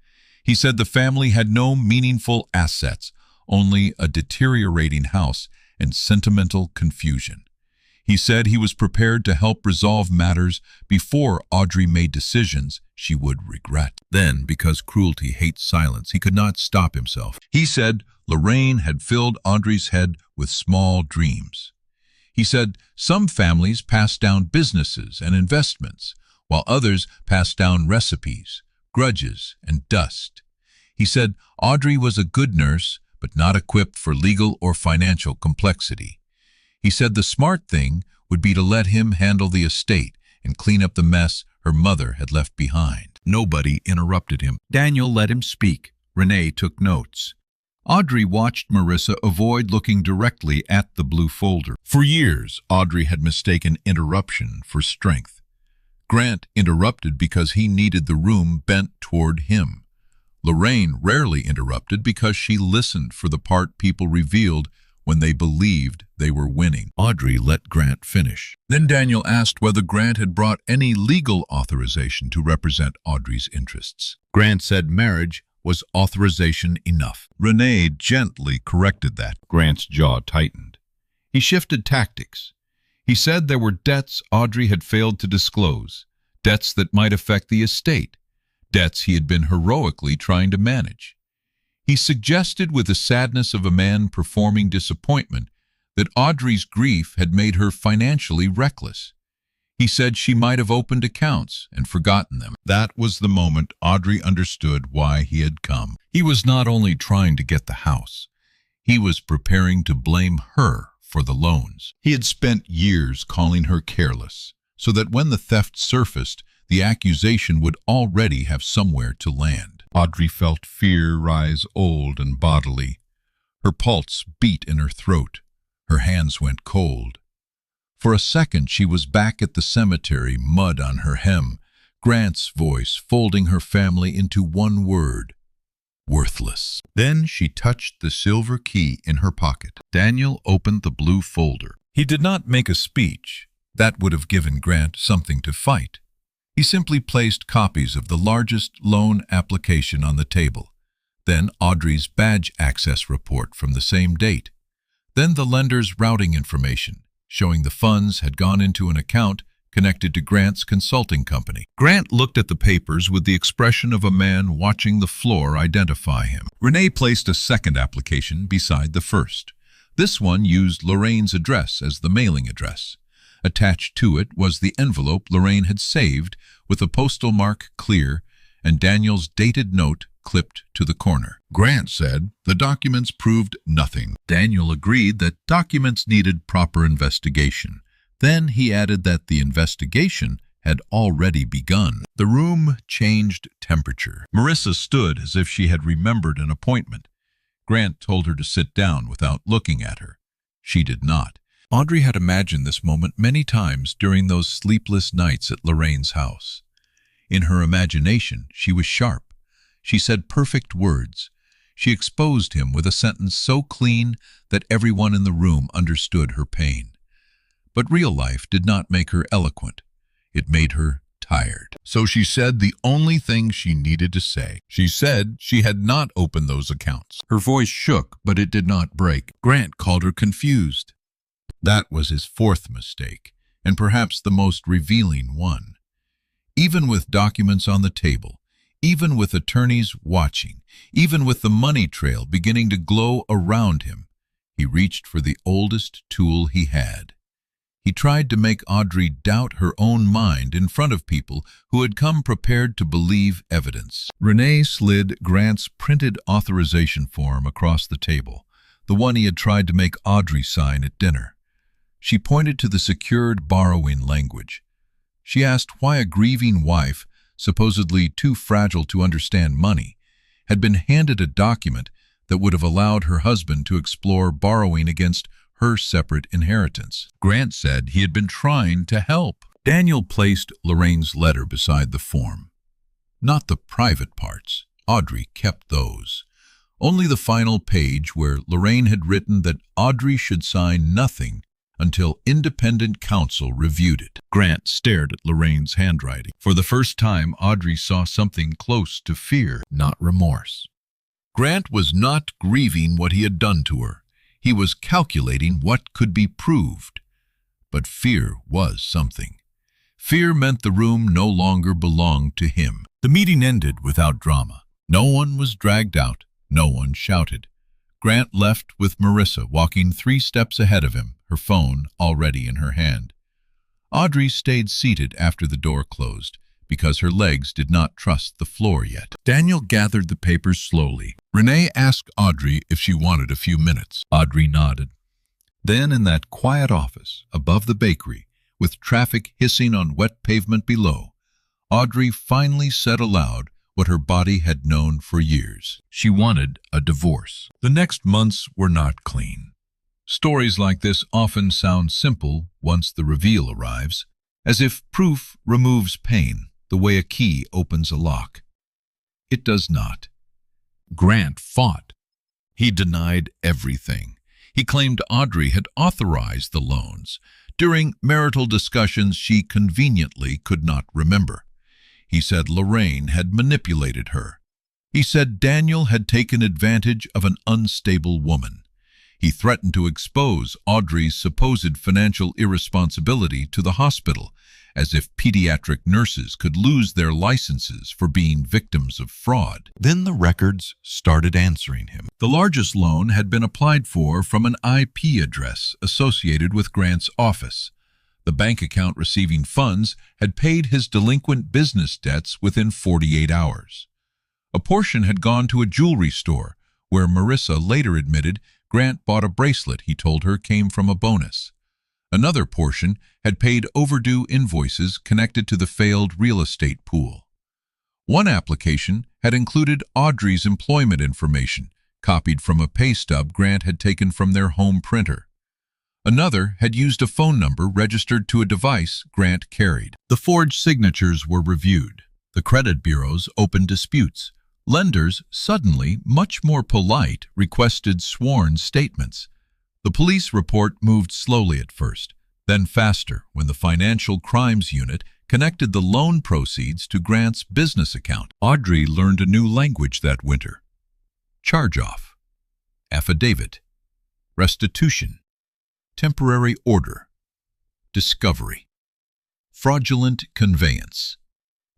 He said the family had no meaningful assets, only a deteriorating house and sentimental confusion. He said he was prepared to help resolve matters before Audrey made decisions she would regret. Then, because cruelty hates silence, he could not stop himself. He said Lorraine had filled Audrey's head with small dreams. He said some families pass down businesses and investments, while others pass down recipes, grudges, and dust. He said Audrey was a good nurse, but not equipped for legal or financial complexity. He said the smart thing would be to let him handle the estate and clean up the mess her mother had left behind. Nobody interrupted him. Daniel let him speak. Renee took notes. Audrey watched Marissa avoid looking directly at the blue folder. For years, Audrey had mistaken interruption for strength. Grant interrupted because he needed the room bent toward him. Lorraine rarely interrupted because she listened for the part people revealed when they believed they were winning. Audrey let Grant finish. Then Daniel asked whether Grant had brought any legal authorization to represent Audrey's interests. Grant said marriage was authorization enough. Renee gently corrected that. Grant's jaw tightened. He shifted tactics. He said there were debts Audrey had failed to disclose, debts that might affect the estate, debts he had been heroically trying to manage. He suggested with the sadness of a man performing disappointment that Audrey's grief had made her financially reckless. He said she might have opened accounts and forgotten them. That was the moment Audrey understood why he had come. He was not only trying to get the house, he was preparing to blame her for the loans. He had spent years calling her careless, so that when the theft surfaced, the accusation would already have somewhere to land. Audrey felt fear rise old and bodily. Her pulse beat in her throat. Her hands went cold. For a second she was back at the cemetery, mud on her hem, Grant's voice folding her family into one word: worthless. Then she touched the silver key in her pocket. Daniel opened the blue folder. He did not make a speech. That would have given Grant something to fight. He simply placed copies of the largest loan application on the table, then Audrey's badge access report from the same date, then the lender's routing information, showing the funds had gone into an account connected to Grant's consulting company. Grant looked at the papers with the expression of a man watching the floor identify him. Renee placed a second application beside the first. This one used Lorraine's address as the mailing address. Attached to it was the envelope Lorraine had saved with a postal mark clear and Daniel's dated note clipped to the corner. Grant said the documents proved nothing. Daniel agreed that documents needed proper investigation. Then he added that the investigation had already begun. The room changed temperature. Marissa stood as if she had remembered an appointment. Grant told her to sit down without looking at her. She did not. Audrey had imagined this moment many times during those sleepless nights at Lorraine's house. In her imagination, she was sharp. She said perfect words. She exposed him with a sentence so clean that everyone in the room understood her pain. But real life did not make her eloquent. It made her tired. So she said the only thing she needed to say. She said she had not opened those accounts. Her voice shook, but it did not break. Grant called her confused. That was his fourth mistake, and perhaps the most revealing one. Even with documents on the table, even with attorneys watching, even with the money trail beginning to glow around him, he reached for the oldest tool he had. He tried to make Audrey doubt her own mind in front of people who had come prepared to believe evidence. Renee slid Grant's printed authorization form across the table, the one he had tried to make Audrey sign at dinner. She pointed to the secured borrowing language. She asked why a grieving wife, supposedly too fragile to understand money, had been handed a document that would have allowed her husband to explore borrowing against her separate inheritance. Grant said he had been trying to help. Daniel placed Lorraine's letter beside the form. Not the private parts. Audrey kept those. Only the final page where Lorraine had written that Audrey should sign nothing until independent counsel reviewed it. Grant stared at Lorraine's handwriting. For the first time, Audrey saw something close to fear, not remorse. Grant was not grieving what he had done to her. He was calculating what could be proved. But fear was something. Fear meant the room no longer belonged to him. The meeting ended without drama. No one was dragged out. No one shouted. Grant left with Marissa walking 3 steps ahead of him, her phone already in her hand. Audrey stayed seated after the door closed because her legs did not trust the floor yet. Daniel gathered the papers slowly. Renee asked Audrey if she wanted a few minutes. Audrey nodded. Then in that quiet office above the bakery, with traffic hissing on wet pavement below, Audrey finally said aloud what her body had known for years. She wanted a divorce. The next months were not clean. Stories like this often sound simple once the reveal arrives, as if proof removes pain, the way a key opens a lock. It does not. Grant fought. He denied everything. He claimed Audrey had authorized the loans. During marital discussions she conveniently could not remember. He said Lorraine had manipulated her. He said Daniel had taken advantage of an unstable woman. He threatened to expose Audrey's supposed financial irresponsibility to the hospital, as if pediatric nurses could lose their licenses for being victims of fraud. Then the records started answering him. The largest loan had been applied for from an IP address associated with Grant's office. The bank account receiving funds had paid his delinquent business debts within 48 hours. A portion had gone to a jewelry store, where Marissa later admitted Grant bought a bracelet he told her came from a bonus. Another portion had paid overdue invoices connected to the failed real estate pool. One application had included Audrey's employment information, copied from a pay stub Grant had taken from their home printer. Another had used a phone number registered to a device Grant carried. The forged signatures were reviewed. The credit bureaus opened disputes. Lenders, suddenly much more polite, requested sworn statements. The police report moved slowly at first, then faster when the Financial Crimes Unit connected the loan proceeds to Grant's business account. Audrey learned a new language that winter. Charge-off, affidavit, restitution, temporary order, discovery, fraudulent conveyance.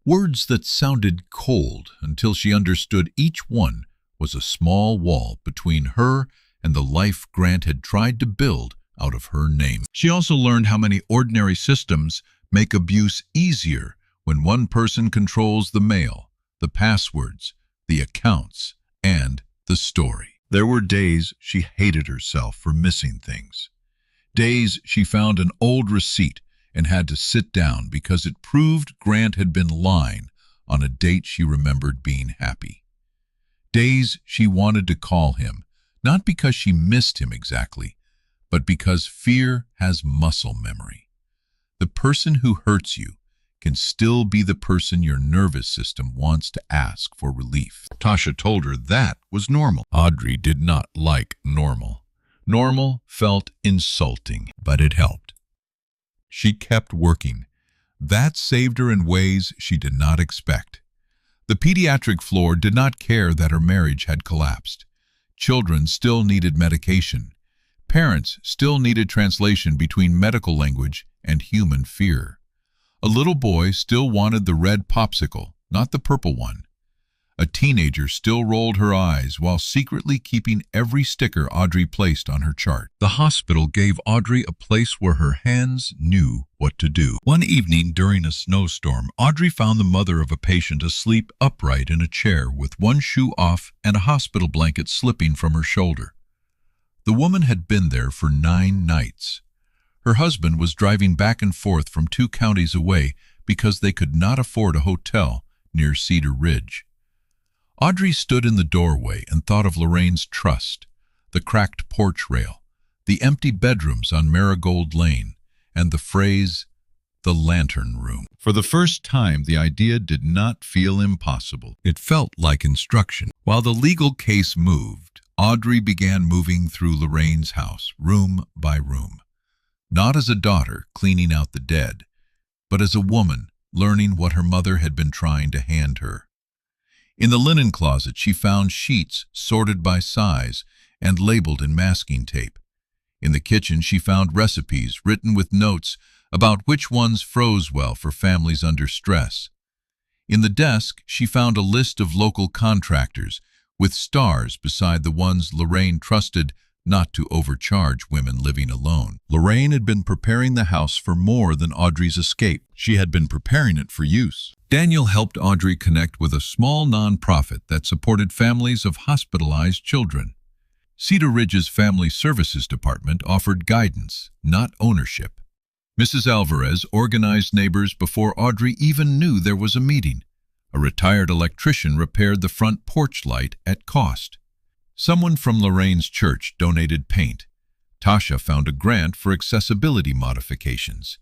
Words that sounded cold until she understood each one was a small wall between her and the life Grant had tried to build out of her name. She also learned how many ordinary systems make abuse easier when one person controls the mail, the passwords, the accounts, and the story. There were days she hated herself for missing things. Days she found an old receipt and had to sit down because it proved Grant had been lying on a date she remembered being happy. Days she wanted to call him, not because she missed him exactly, but because fear has muscle memory. The person who hurts you can still be the person your nervous system wants to ask for relief. Tasha told her that was normal. Audrey did not like normal. Normal felt insulting, but it helped. She kept working. That saved her in ways she did not expect. The pediatric floor did not care that her marriage had collapsed. Children still needed medication. Parents still needed translation between medical language and human fear. A little boy still wanted the red popsicle, not the purple one. A teenager still rolled her eyes while secretly keeping every sticker Audrey placed on her chart. The hospital gave Audrey a place where her hands knew what to do. One evening during a snowstorm, Audrey found the mother of a patient asleep upright in a chair with one shoe off and a hospital blanket slipping from her shoulder. The woman had been there for 9 nights. Her husband was driving back and forth from 2 counties away because they could not afford a hotel near Cedar Ridge. Audrey stood in the doorway and thought of Lorraine's trust, the cracked porch rail, the empty bedrooms on Marigold Lane, and the phrase, "the lantern room." For the first time, the idea did not feel impossible. It felt like instruction. While the legal case moved, Audrey began moving through Lorraine's house, room by room. Not as a daughter cleaning out the dead, but as a woman learning what her mother had been trying to hand her. In the linen closet, she found sheets sorted by size and labeled in masking tape. In the kitchen, she found recipes written with notes about which ones froze well for families under stress. In the desk, she found a list of local contractors with stars beside the ones Lorraine trusted not to overcharge women living alone. Lorraine had been preparing the house for more than Audrey's escape. She had been preparing it for use. Daniel helped Audrey connect with a small nonprofit that supported families of hospitalized children. Cedar Ridge's Family Services Department offered guidance, not ownership. Mrs. Alvarez organized neighbors before Audrey even knew there was a meeting. A retired electrician repaired the front porch light at cost. Someone from Lorraine's church donated paint. Tasha found a grant for accessibility modifications.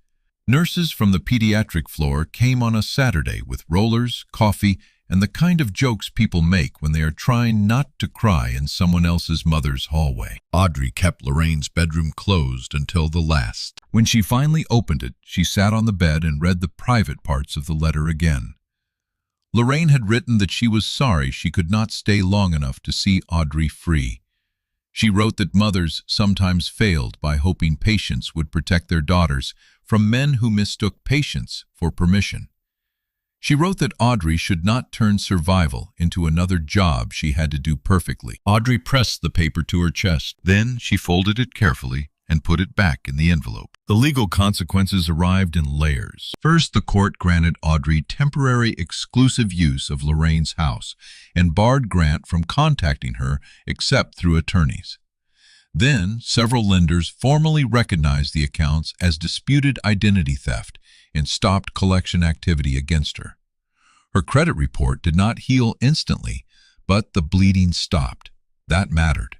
Nurses from the pediatric floor came on a Saturday with rollers, coffee, and the kind of jokes people make when they are trying not to cry in someone else's mother's hallway. Audrey kept Lorraine's bedroom closed until the last. When she finally opened it, she sat on the bed and read the private parts of the letter again. Lorraine had written that she was sorry she could not stay long enough to see Audrey free. She wrote that mothers sometimes failed by hoping patients would protect their daughters from men who mistook patience for permission. She wrote that Audrey should not turn survival into another job she had to do perfectly. Audrey pressed the paper to her chest. Then she folded it carefully and put it back in the envelope. The legal consequences arrived in layers. First, the court granted Audrey temporary exclusive use of Lorraine's house and barred Grant from contacting her except through attorneys. Then, several lenders formally recognized the accounts as disputed identity theft and stopped collection activity against her. Her credit report did not heal instantly, but the bleeding stopped. That mattered.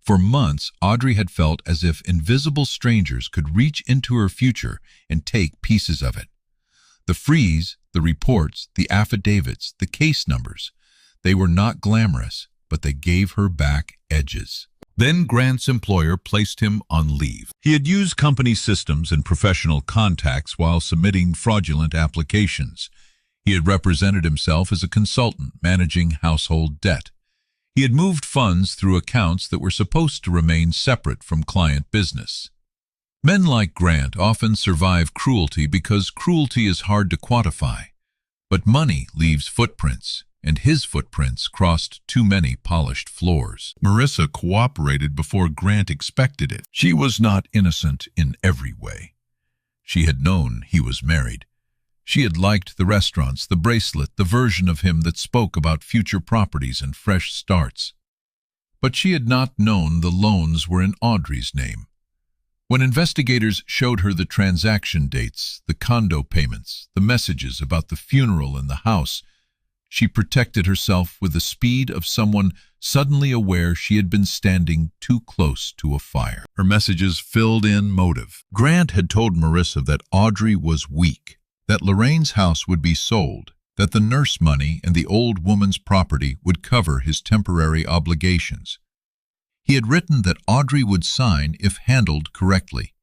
For months, Audrey had felt as if invisible strangers could reach into her future and take pieces of it. The freeze, the reports, the affidavits, the case numbers, they were not glamorous, but they gave her back edges. Then Grant's employer placed him on leave. He had used company systems and professional contacts while submitting fraudulent applications. He had represented himself as a consultant managing household debt. He had moved funds through accounts that were supposed to remain separate from client business. Men like Grant often survive cruelty because cruelty is hard to quantify. But money leaves footprints, and his footprints crossed too many polished floors. Marissa cooperated before Grant expected it. She was not innocent in every way. She had known he was married. She had liked the restaurants, the bracelet, the version of him that spoke about future properties and fresh starts. But she had not known the loans were in Audrey's name. When investigators showed her the transaction dates, the condo payments, the messages about the funeral and the house, she protected herself with the speed of someone suddenly aware she had been standing too close to a fire. Her messages filled in motive. Grant had told Marissa that Audrey was weak, that Lorraine's house would be sold, that the nurse money and the old woman's property would cover his temporary obligations. He had written that Audrey would sign if handled correctly.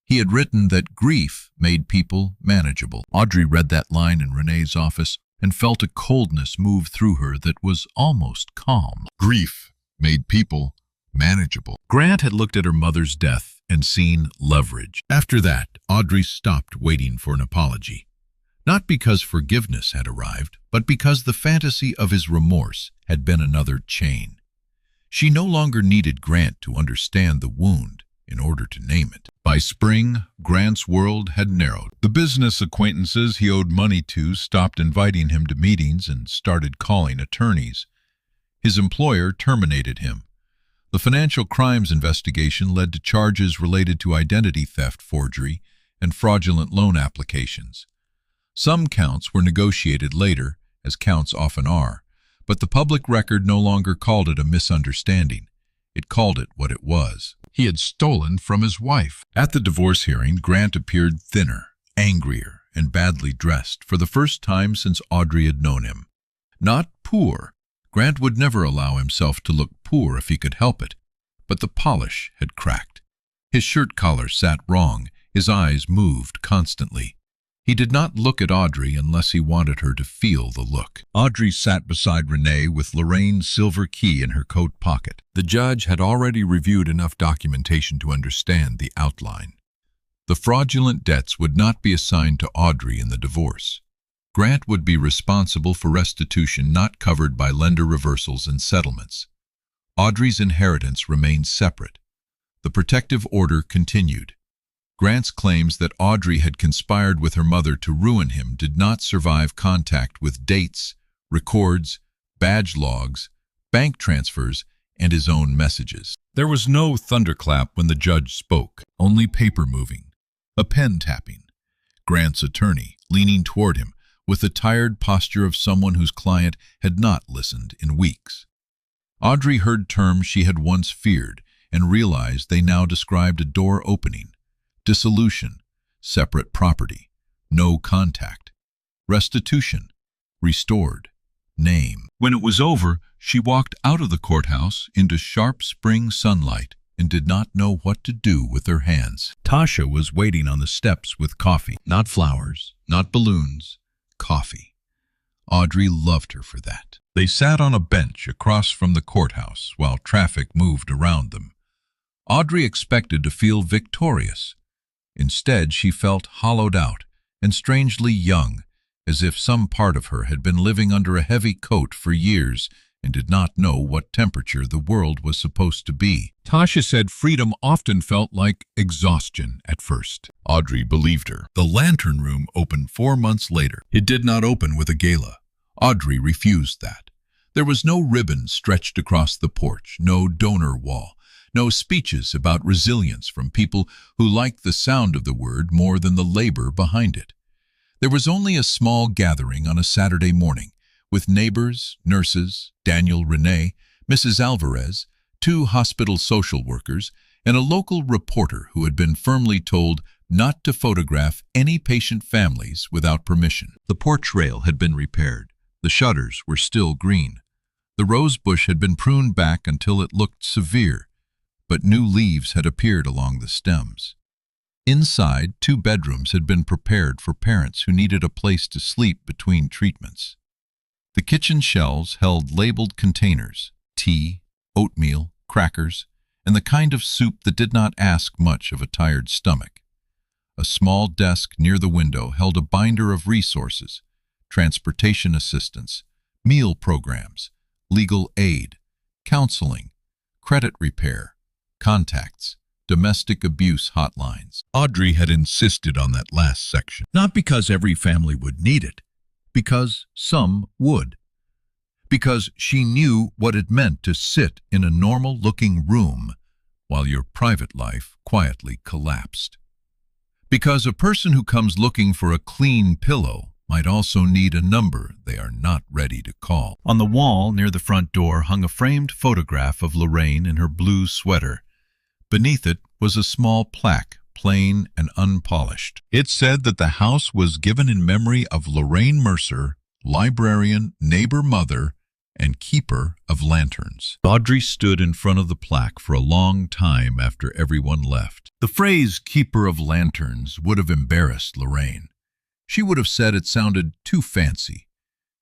He had written that grief made people manageable. Audrey read that line in Renee's office and felt a coldness move through her that was almost calm. Grief made people manageable. Grant had looked at her mother's death and seen leverage. After that, Audrey stopped waiting for an apology. not because forgiveness had arrived, but because the fantasy of his remorse had been another chain. She no longer needed Grant to understand the wound in order to name it. By spring, Grant's world had narrowed. The business acquaintances he owed money to stopped inviting him to meetings and started calling attorneys. His employer terminated him. The financial crimes investigation led to charges related to identity theft, forgery, and fraudulent loan applications. Some counts were negotiated later, as counts often are, but the public record no longer called it a misunderstanding. It called it what it was. He had stolen from his wife. At the divorce hearing, Grant appeared thinner, angrier, and badly dressed for the first time since Audrey had known him. Not poor. Grant would never allow himself to look poor if he could help it, but the polish had cracked. His shirt collar sat wrong, his eyes moved constantly. He did not look at Audrey unless he wanted her to feel the look. Audrey sat beside Renee with Lorraine's silver key in her coat pocket. The judge had already reviewed enough documentation to understand the outline. The fraudulent debts would not be assigned to Audrey in the divorce. Grant would be responsible for restitution not covered by lender reversals and settlements. Audrey's inheritance remained separate. The protective order continued. Grant's claims that Audrey had conspired with her mother to ruin him did not survive contact with dates, records, badge logs, bank transfers, and his own messages. There was no thunderclap when the judge spoke, only paper moving, a pen tapping. Grant's attorney, leaning toward him, with the tired posture of someone whose client had not listened in weeks. Audrey heard terms she had once feared and realized they now described a door opening. Dissolution, separate property, no contact, restitution, restored, name. When it was over, she walked out of the courthouse into sharp spring sunlight and did not know what to do with her hands. Tasha was waiting on the steps with coffee. Not flowers, not balloons, coffee. Audrey loved her for that. They sat on a bench across from the courthouse while traffic moved around them. Audrey expected to feel victorious. Instead, she felt hollowed out and strangely young, as if some part of her had been living under a heavy coat for years and did not know what temperature the world was supposed to be. Tasha said freedom often felt like exhaustion at first. Audrey believed her. The Lantern Room opened 4 months later. It did not open with a gala. Audrey refused that. There was no ribbon stretched across the porch, no donor wall. No speeches about resilience from people who liked the sound of the word more than the labor behind it. There was only a small gathering on a Saturday morning, with neighbors, nurses, Daniel, Renee, Mrs. Alvarez, 2 hospital social workers, and a local reporter who had been firmly told not to photograph any patient families without permission. The porch rail had been repaired. The shutters were still green. The rose bush had been pruned back until it looked severe, but new leaves had appeared along the stems. Inside, 2 bedrooms had been prepared for parents who needed a place to sleep between treatments. The kitchen shelves held labeled containers, tea, oatmeal, crackers, and the kind of soup that did not ask much of a tired stomach. A small desk near the window held a binder of resources, transportation assistance, meal programs, legal aid, counseling, credit repair, contacts, domestic abuse hotlines. Audrey had insisted on that last section, not because every family would need it, because some would. Because she knew what it meant to sit in a normal-looking room while your private life quietly collapsed. Because a person who comes looking for a clean pillow might also need a number they are not ready to call. On the wall near the front door hung a framed photograph of Lorraine in her blue sweater. Beneath it was a small plaque, plain and unpolished. It said that the house was given in memory of Lorraine Mercer, librarian, neighbor mother, and keeper of lanterns. Audrey stood in front of the plaque for a long time after everyone left. The phrase keeper of lanterns would have embarrassed Lorraine. She would have said it sounded too fancy.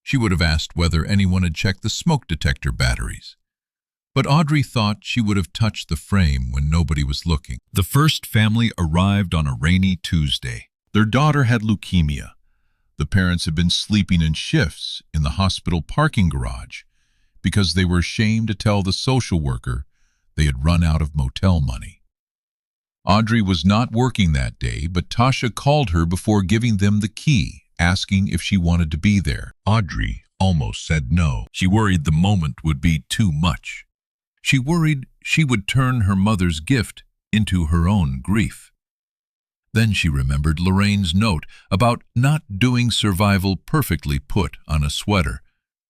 She would have asked whether anyone had checked the smoke detector batteries. But Audrey thought she would have touched the frame when nobody was looking. The first family arrived on a rainy Tuesday. Their daughter had leukemia. The parents had been sleeping in shifts in the hospital parking garage because they were ashamed to tell the social worker they had run out of motel money. Audrey was not working that day, but Tasha called her before giving them the key, asking if she wanted to be there. Audrey almost said no. She worried the moment would be too much. She worried she would turn her mother's gift into her own grief. Then she remembered Lorraine's note about not doing survival perfectly put on a sweater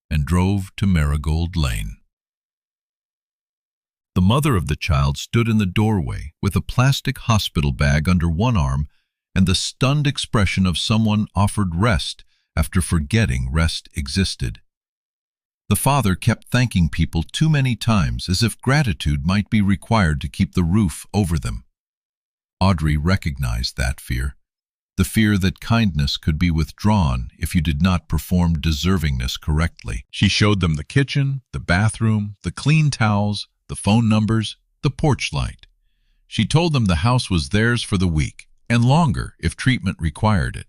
and drove to Marigold Lane. The mother of the child stood in the doorway with a plastic hospital bag under one arm and the stunned expression of someone offered rest after forgetting rest existed. The father kept thanking people too many times, as if gratitude might be required to keep the roof over them. Audrey recognized that fear, the fear that kindness could be withdrawn if you did not perform deservingness correctly. She showed them the kitchen, the bathroom, the clean towels, the phone numbers, the porch light. She told them the house was theirs for the week, and longer if treatment required it.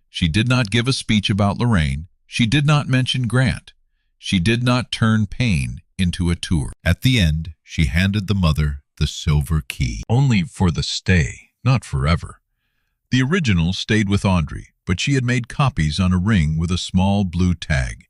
She did not give a speech about Lorraine. She did not mention Grant. She did not turn pain into a tour. At the end, she handed the mother the silver key. Only for the stay, not forever. The original stayed with Audrey, but she had made copies on a ring with a small blue tag.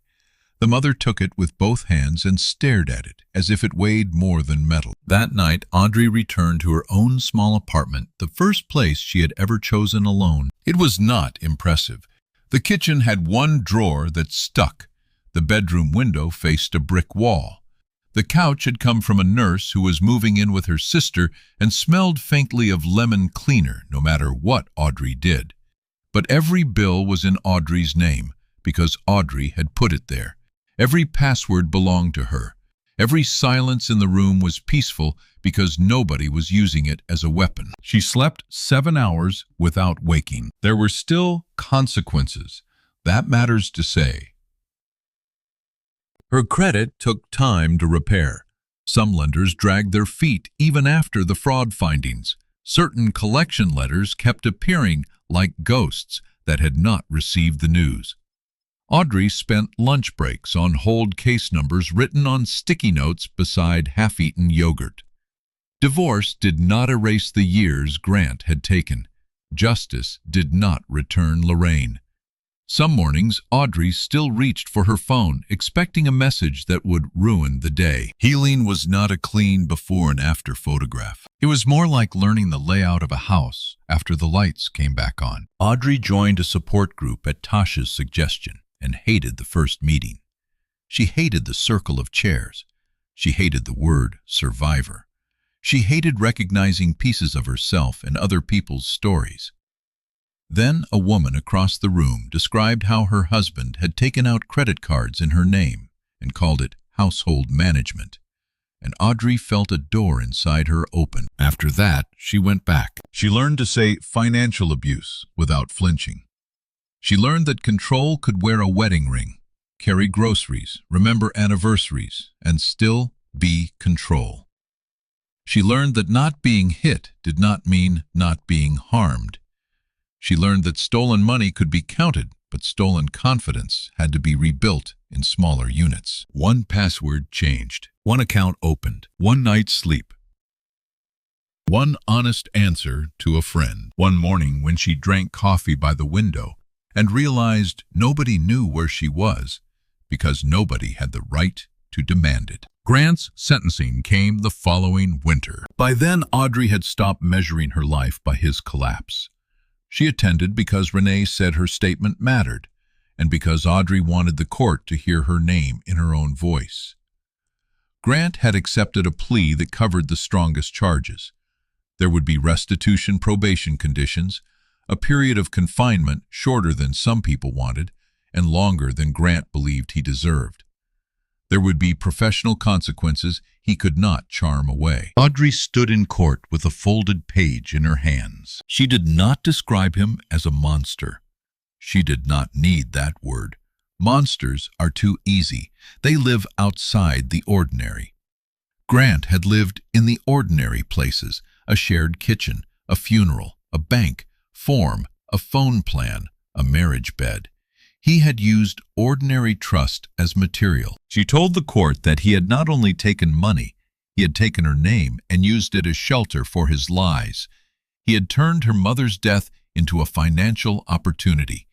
The mother took it with both hands and stared at it as if it weighed more than metal. That night, Audrey returned to her own small apartment, the first place she had ever chosen alone. It was not impressive. The kitchen had one drawer that stuck. The bedroom window faced a brick wall. The couch had come from a nurse who was moving in with her sister and smelled faintly of lemon cleaner no matter what Audrey did. But every bill was in Audrey's name because Audrey had put it there. Every password belonged to her. Every silence in the room was peaceful because nobody was using it as a weapon. She slept 7 hours without waking. There were still consequences. That matters to say. Her credit took time to repair. Some lenders dragged their feet even after the fraud findings. Certain collection letters kept appearing like ghosts that had not received the news. Audrey spent lunch breaks on hold case numbers written on sticky notes beside half-eaten yogurt. Divorce did not erase the years Grant had taken. Justice did not return Lorraine. Some mornings, Audrey still reached for her phone, expecting a message that would ruin the day. Healing was not a clean before and after photograph. It was more like learning the layout of a house after the lights came back on. Audrey joined a support group at Tasha's suggestion and hated the first meeting. She hated the circle of chairs. She hated the word survivor. She hated recognizing pieces of herself in other people's stories. Then a woman across the room described how her husband had taken out credit cards in her name and called it household management, and Audrey felt a door inside her open. After that, she went back. She learned to say financial abuse without flinching. She learned that control could wear a wedding ring, carry groceries, remember anniversaries, and still be control. She learned that not being hit did not mean not being harmed. She learned that stolen money could be counted, but stolen confidence had to be rebuilt in smaller units. One password changed, one account opened, one night's sleep. One honest answer to a friend. One morning when she drank coffee by the window and realized nobody knew where she was because nobody had the right to demand it. Grant's sentencing came the following winter. By then, Audrey had stopped measuring her life by his collapse. She attended because Renee said her statement mattered, and because Audrey wanted the court to hear her name in her own voice. Grant had accepted a plea that covered the strongest charges. There would be restitution probation conditions, a period of confinement shorter than some people wanted, and longer than Grant believed he deserved. There would be professional consequences he could not charm away. Audrey stood in court with a folded page in her hands. She did not describe him as a monster. She did not need that word. Monsters are too easy. They live outside the ordinary. Grant had lived in the ordinary places, a shared kitchen, a funeral, a bank, form, a phone plan, a marriage bed. He had used ordinary trust as material. She told the court that he had not only taken money, he had taken her name and used it as shelter for his lies. He had turned her mother's death into a financial opportunity.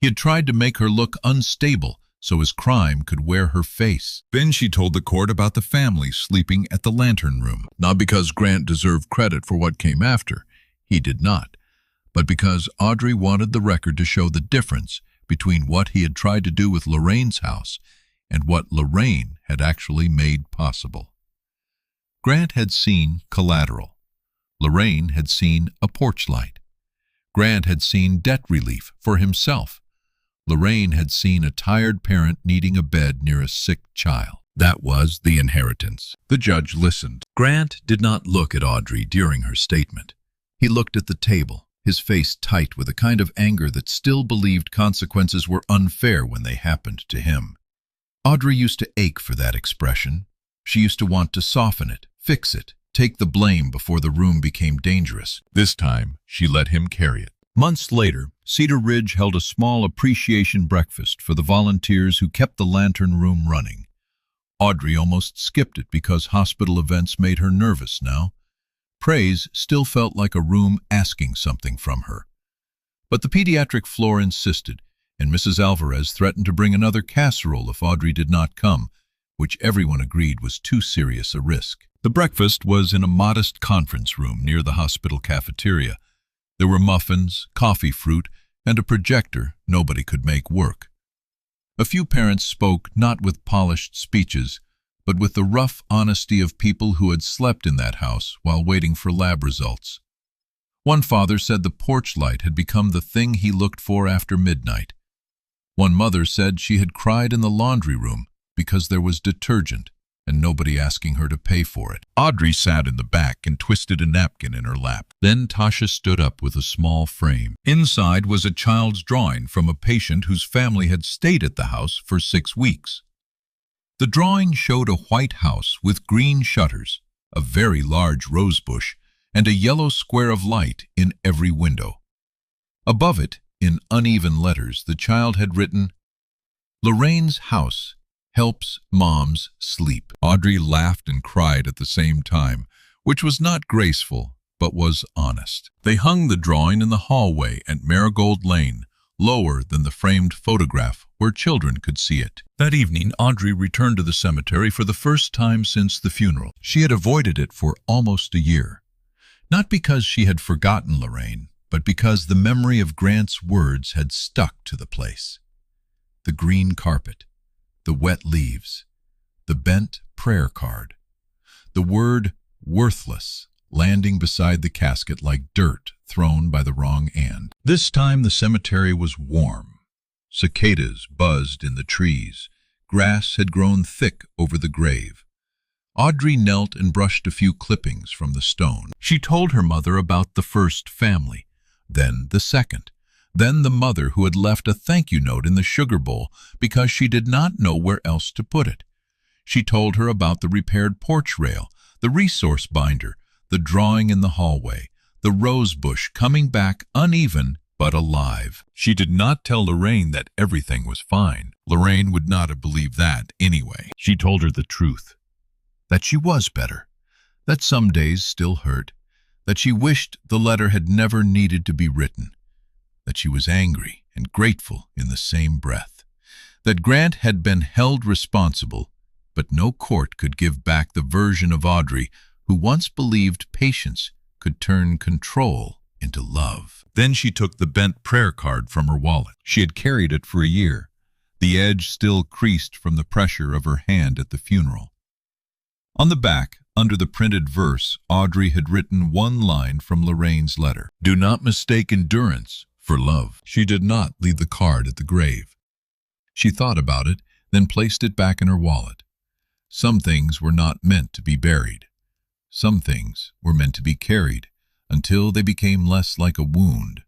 He had tried to make her look unstable so his crime could wear her face. Then she told the court about the family sleeping at the lantern room. Not because Grant deserved credit for what came after. He did not. But because Audrey wanted the record to show the difference between what he had tried to do with Lorraine's house and what Lorraine had actually made possible. Grant had seen collateral. Lorraine had seen a porch light. Grant had seen debt relief for himself. Lorraine had seen a tired parent needing a bed near a sick child. That was the inheritance. The judge listened. Grant did not look at Audrey during her statement. He looked at the table, his face tight with a kind of anger that still believed consequences were unfair when they happened to him. Audrey used to ache for that expression. She used to want to soften it, fix it, take the blame before the room became dangerous. This time, she let him carry it. Months later, Cedar Ridge held a small appreciation breakfast for the volunteers who kept the lantern room running. Audrey almost skipped it because hospital events made her nervous now. Praise still felt like a room asking something from her. But the pediatric floor insisted, and Mrs. Alvarez threatened to bring another casserole if Audrey did not come, which everyone agreed was too serious a risk. The breakfast was in a modest conference room near the hospital cafeteria. There were muffins, coffee fruit, and a projector nobody could make work. A few parents spoke not with polished speeches, but with the rough honesty of people who had slept in that house while waiting for lab results. One father said the porch light had become the thing he looked for after midnight. One mother said she had cried in the laundry room because there was detergent and nobody asking her to pay for it. Audrey sat in the back and twisted a napkin in her lap. Then Tasha stood up with a small frame. Inside was a child's drawing from a patient whose family had stayed at the house for 6 weeks. The drawing showed a white house with green shutters, a very large rose bush, and a yellow square of light in every window. Above it, in uneven letters, the child had written, "Lorraine's house helps moms sleep." Audrey laughed and cried at the same time, which was not graceful, but was honest. They hung the drawing in the hallway at Marigold Lane, lower than the framed photograph where children could see it. That evening, Audrey returned to the cemetery for the first time since the funeral. She had avoided it for almost a year. Not because she had forgotten Lorraine, but because the memory of Grant's words had stuck to the place. The green carpet, the wet leaves, the bent prayer card, the word worthless landing beside the casket like dirt thrown by the wrong hand. This time the cemetery was warm. Cicadas buzzed in the trees. Grass had grown thick over the grave. Audrey knelt and brushed a few clippings from the stone. She told her mother about the first family, then the second, then the mother who had left a thank you note in the sugar bowl because she did not know where else to put it. She told her about the repaired porch rail, the resource binder, the drawing in the hallway, the rose bush coming back uneven but alive. She did not tell Lorraine that everything was fine. Lorraine would not have believed that anyway. She told her the truth, that she was better, that some days still hurt, that she wished the letter had never needed to be written, that she was angry and grateful in the same breath, that Grant had been held responsible, but no court could give back the version of Audrey who once believed patience could turn control into love. Then she took the bent prayer card from her wallet. She had carried it for a year, the edge still creased from the pressure of her hand at the funeral. On the back, under the printed verse, Audrey had written one line from Lorraine's letter. "Do not mistake endurance for love." She did not leave the card at the grave. She thought about it, then placed it back in her wallet. Some things were not meant to be buried. Some things were meant to be carried until they became less like a wound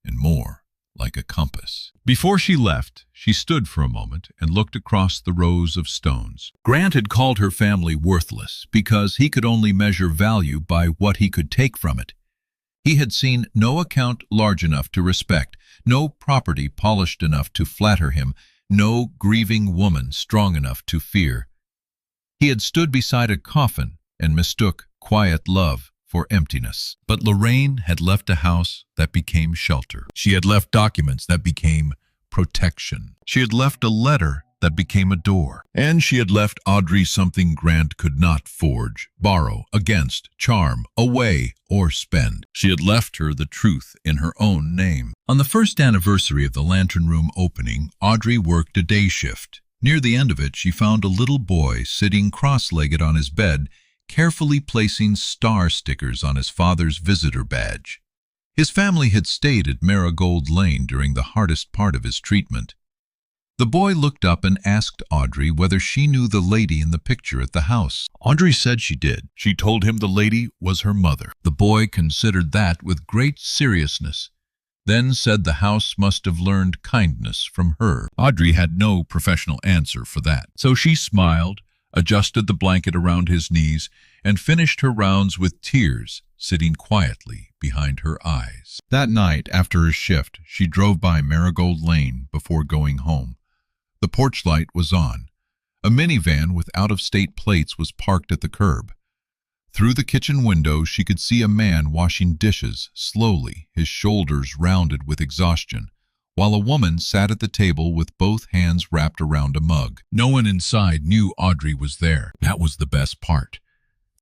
and more like a compass. Before she left, she stood for a moment and looked across the rows of stones. Grant had called her family worthless because he could only measure value by what he could take from it. He had seen no account large enough to respect, no property polished enough to flatter him, no grieving woman strong enough to fear. He had stood beside a coffin and mistook quiet love for emptiness. But Lorraine had left a house that became shelter. She had left documents that became protection. She had left a letter that became a door. And she had left Audrey something Grant could not forge, borrow, against, charm, away, or spend. She had left her the truth in her own name. On the first anniversary of the Lantern Room opening, Audrey worked a day shift. Near the end of it, she found a little boy sitting cross-legged on his bed, carefully placing star stickers on his father's visitor badge. His family had stayed at Marigold Lane during the hardest part of his treatment. The boy looked up and asked Audrey whether she knew the lady in the picture at the house. Audrey said she did. She told him the lady was her mother. The boy considered that with great seriousness, then said the house must have learned kindness from her. Audrey had no professional answer for that, so she smiled, adjusted the blanket around his knees, and finished her rounds with tears sitting quietly behind her eyes. That night, after her shift, she drove by Marigold Lane before going home. The porch light was on. A minivan with out-of-state plates was parked at the curb. Through the kitchen window, she could see a man washing dishes slowly, his shoulders rounded with exhaustion, while a woman sat at the table with both hands wrapped around a mug. No one inside knew Audrey was there. That was the best part.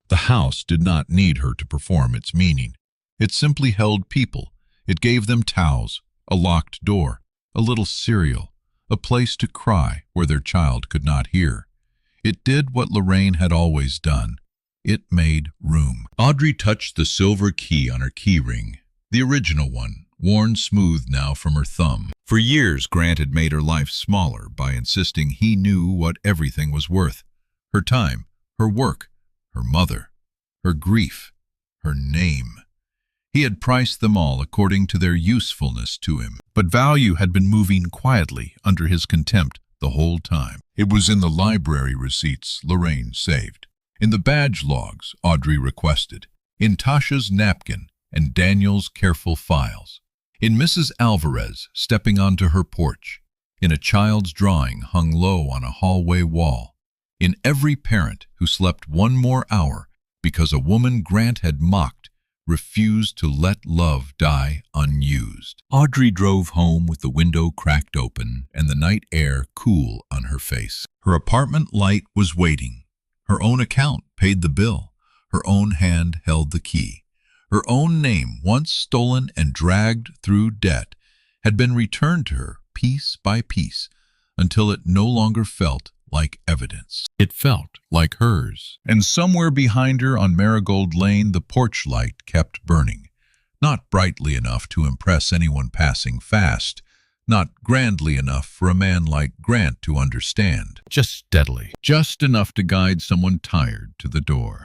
The house did not need her to perform its meaning. It simply held people. It gave them towels, a locked door, a little cereal, a place to cry where their child could not hear. It did what Lorraine had always done. It made room. Audrey touched the silver key on her key ring, the original one, worn smooth now from her thumb. For years, Grant had made her life smaller by insisting he knew what everything was worth. Her time, her work, her mother, her grief, her name. He had priced them all according to their usefulness to him, but value had been moving quietly under his contempt the whole time. It was in the library receipts Lorraine saved, in the badge logs Audrey requested, in Tasha's napkin and Daniel's careful files, in Mrs. Alvarez stepping onto her porch, in a child's drawing hung low on a hallway wall, in every parent who slept one more hour because a woman Grant had mocked refused to let love die unused. Audrey drove home with the window cracked open and the night air cool on her face. Her apartment light was waiting. Her own account paid the bill. Her own hand held the key. Her own name, once stolen and dragged through debt, had been returned to her piece by piece until it no longer felt like evidence. It felt like hers. And somewhere behind her on Marigold Lane, the porch light kept burning. Not brightly enough to impress anyone passing fast, not grandly enough for a man like Grant to understand. Just steadily, just enough to guide someone tired to the door.